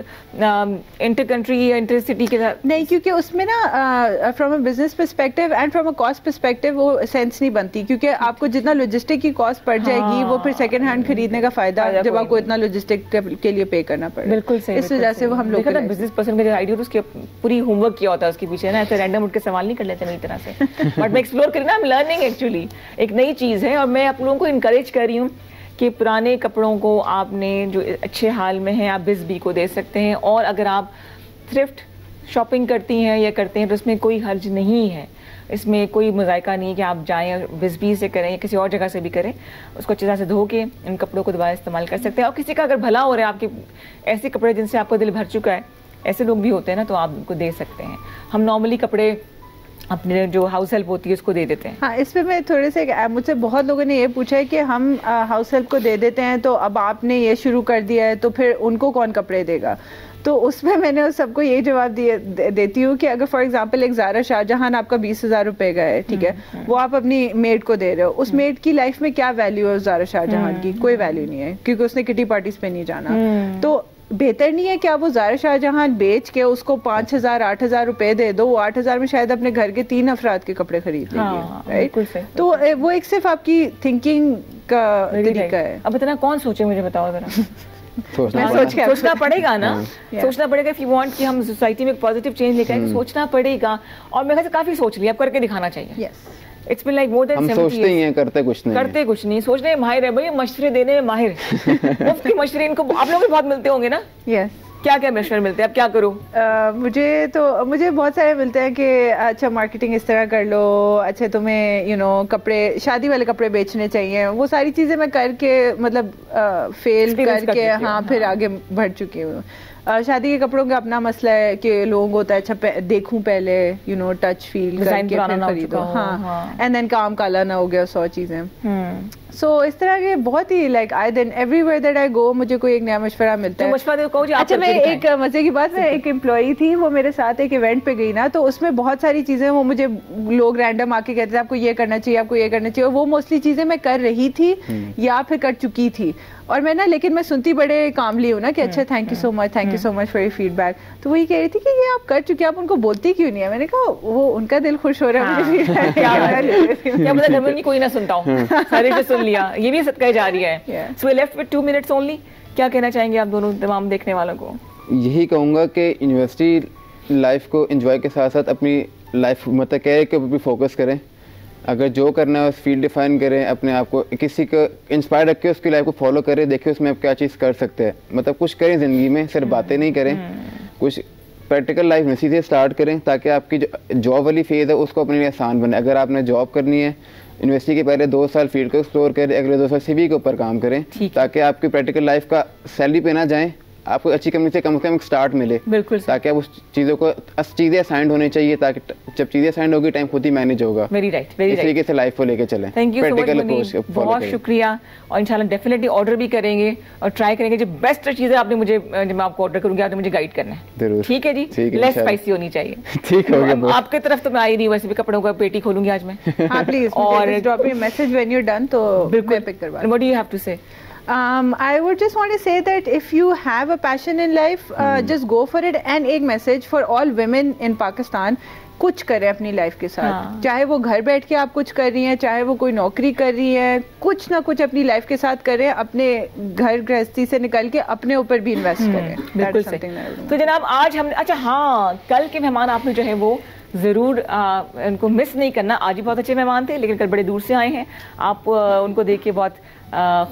इंटर कंट्री या इंटर सिटी के साथ नहीं, क्योंकि उसमें ना from a business perspective and from a cost perspective वो सेंस नहीं बनती, क्योंकि आपको जितना लॉजिस्टिक की कॉस्ट पड़ जाएगी वो फिर सेकंड हैंड खरीदने का फायदा जब आपको इतना लॉजिस्टिक के लिए पे करना पड़े। बिल्कुल सही, इस वजह से वो हम लोग बिजनेस पर्सन का जो आइडिया उसके पूरी होमवर्क किया होता है उसके पीछे ना, ऐसे रैंडम उठ के सवाल नहीं कर लेते मेरी तरह से। बट मैं एक्सप्लोर करी ना, आई एम लर्निंग एक्चुअली, एक नई चीज़ है, और मैं आप लोगों को इनकरेज कर रही हूँ कि पुराने कपड़ों को आपने जो अच्छे हाल में हैं आप बिजबी को दे सकते हैं, और अगर आप थ्रिफ्ट शॉपिंग करती हैं या करते हैं तो उसमें कोई हर्ज नहीं है, इसमें कोई मज़ायका नहीं है कि आप जाएं और बिजबी से करें या किसी और जगह से भी करें, उसको अच्छी तरह से धो के इन कपड़ों को दोबारा इस्तेमाल कर सकते हैं। और किसी का अगर भला हो रहा है, आपके ऐसे कपड़े जिनसे आपका दिल भर चुका है, ऐसे लोग भी होते हैं ना, तो आप उनको दे सकते हैं। हम नॉर्मली कपड़े अपने जो हाउस हेल्प होती है उसको दे देते हैं। हाँ, इसमें मैं थोड़े से, मुझसे बहुत लोगों ने ये पूछा है कि हम हाउस हेल्प को दे देते हैं, तो अब आपने ये शुरू कर दिया है तो फिर उनको कौन कपड़े देगा? तो उसमें मैंने सबको यही जवाब देती हूँ कि अगर फॉर एग्जांपल एक ज़ारा शाहजहां आपका 20,000 रुपए का है, ठीक है, वो आप अपनी मेड को दे रहे हो, उस मेड की लाइफ में क्या वैल्यू है ज़ारा शाहजहां की? कोई वैल्यू नहीं है, क्योंकि उसने किटी पार्टीज पे नहीं जाना। तो बेहतर नहीं है कि आप वो ज़ारा शाहजहां बेच के उसको 5,000 8,000 रुपए दे दो, वो 8,000 में शायद अपने घर के 3 अफराद के कपड़े खरीद लेंगे, राइट? तो वो एक सिर्फ आपकी थिंकिंग का तरीका है। अब इतना कौन सोचे, मुझे बताओ जरा। सोचना पड़ेगा ना, सोचना पड़ेगा इफ यू वांट कि हम सोसाइटी में एक पॉजिटिव चेंज लेकर आए, सोचना पड़ेगा। और मेरे ख्याल से काफी सोच लिया, अब करके दिखाना चाहिए। It's been like more than 70 years. हम सोचते ही हैं, करते कुछ नहीं, सोचने में माहिर है भाई, मशवरे देने में माहिर। मुफ्त के मशवरे इनको आप लोग भी बहुत मिलते होंगे ना? यस। क्या क्या मशवरे मिलते हैं, अब क्या करूँ? मुझे बहुत सारे मिलते हैं कि अच्छा मार्केटिंग इस तरह कर लो, अच्छा तुम्हें कपड़े, शादी वाले कपड़े बेचने चाहिए, वो सारी चीजें मैं करके मतलब फेल करके हाँ फिर आगे बढ़ चुकी हूँ। शादी के कपड़ों का अपना मसला है कि लोगों को होता है अच्छा देखूं पहले, टच फील करके फिर खरीदो, हाँ, एंड देन काम काला ना हो गया, 100 चीजें। सो इस तरह के बहुत ही like I then everywhere that I go मुझे कोई एक नया मशवरा मिलता है। अच्छा, मैं एक मजे की बात, मैं एक एम्प्लॉई थी, वो मेरे साथ एक इवेंट पे गई ना, तो उसमें बहुत सारी चीजें वो मुझे लोग रैंडम आके कहते थे आपको ये करना चाहिए, आपको ये करना चाहिए, वो मोस्टली चीजें मैं कर रही थी या फिर कर चुकी थी, और मैं ना लेकिन मैं सुनती बड़े कामली हूँ ना कि अच्छा thank you so much for your feedback. तो वही कह रही थी कि ये आप कर चुके, आप उनको बोलती क्यों नहीं है? मैंने कहा वो उनका दिल खुश हो रहा है मुझे फीडबैक क्या पता घर में कोई ना सुनता हूँ, सारे से सुन लिया, ये भी सदका जारी है। So we left with 2 minutes only. क्या कहना चाहेंगे आप दोनों तमाम देखने वालों को? यही कहूँगा कि यूनिवर्सिटी लाइफ को एंजॉय के साथ साथ अपनी लाइफ मतलब कैरियर के ऊपर भी फोकस करें। अगर जो करना है उस फील्ड डिफाइन करें, अपने आप को किसी को इंस्पायर रख के उसकी लाइफ को फॉलो करें, देखें उसमें आप क्या चीज़ कर सकते हैं, मतलब कुछ करें ज़िंदगी में, सिर्फ बातें नहीं करें, कुछ प्रैक्टिकल लाइफ में सीधे स्टार्ट करें ताकि आपकी जो जॉब वाली फेज़ है उसको अपने लिए आसान बने। अगर आपने जॉब करनी है, यूनिवर्सिटी के पहले 2 साल फील्ड को एक्सप्लोर करें, अगले 2 साल सीवी के ऊपर काम करें ताकि आपकी प्रैक्टिकल लाइफ का सैलरी पे ना जाएं, आपको अच्छी कंपनी से कम एक स्टार्ट मिले। बिल्कुल, ताकि आप उस चीज़ों को चीज़ें असाइंड होनी चाहिए ताकि जब चीज़ें असाइंड होगी टाइम खुद ही मैनेज होगा। Very right, very right. इस तरीके से लाइफ को लेके चलें। थैंक यू सो मच, बहुत शुक्रिया। और इंशाल्लाह डेफिनेटली ऑर्डर भी करेंगे और ट्राई करेंगे जो बेस्ट चीज़ें आपने मुझे, जब मैं आपको ऑर्डर करूंगी आपने मुझे गाइड करना है। जरूर, ठीक है जी, लेस स्पाइसी होनी चाहिए। ठीक हो गया। आपकी तरफ तो मैं आई नहीं, वैसे भी कपड़ों का पेटी खोलूंगी आज मैं। हाँ प्लीज, और drop me message when you done, तो मैं पिक करवा। What do you have to say? I would just want to say that if you have a passion in life, just go for it. And एक message for all women in Pakistan, कुछ करें अपनी life के साथ। चाहे वो घर बैठ के आप कुछ कर रही हैं, चाहे वो कोई नौकरी कर रही है, कुछ ना कुछ अपनी लाइफ के साथ करें। अपने घर गृहस्थी से निकल के अपने ऊपर भी इन्वेस्ट करें। बिल्कुल सही। तो जनाब आज हम, अच्छा हाँ, कल के मेहमान आपने जो है वो ज़रूर उनको मिस नहीं करना। आज भी बहुत अच्छे मेहमान थे लेकिन कल बड़े दूर से आए हैं। आप उनको देख के बहुत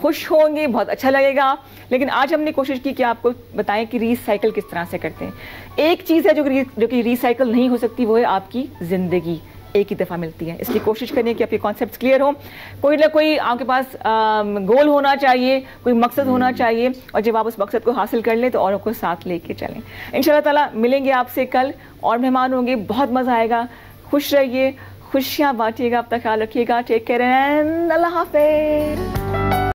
खुश होंगे, बहुत अच्छा लगेगा। लेकिन आज हमने कोशिश की कि आपको बताएं कि रीसाइकिल किस तरह से करते हैं। एक चीज़ है जो कि रीसाइकिल नहीं हो सकती, वो है आपकी ज़िंदगी। एक ही दफ़ा मिलती है, इसलिए कोशिश करें कि आपके कॉन्सेप्ट्स क्लियर हो। कोई ना कोई आपके पास गोल होना चाहिए, कोई मकसद होना चाहिए, और जब आप उस मकसद को हासिल कर लें तो औरों को साथ लेके चलें। इंशाल्लाह ताला मिलेंगे आपसे कल, और मेहमान होंगे, बहुत मज़ा आएगा। खुश रहिए, खुशियाँ बांटिएगा, अपना ख्याल रखिएगा। टेक केयर एंड अल्लाह हाफ़िज़।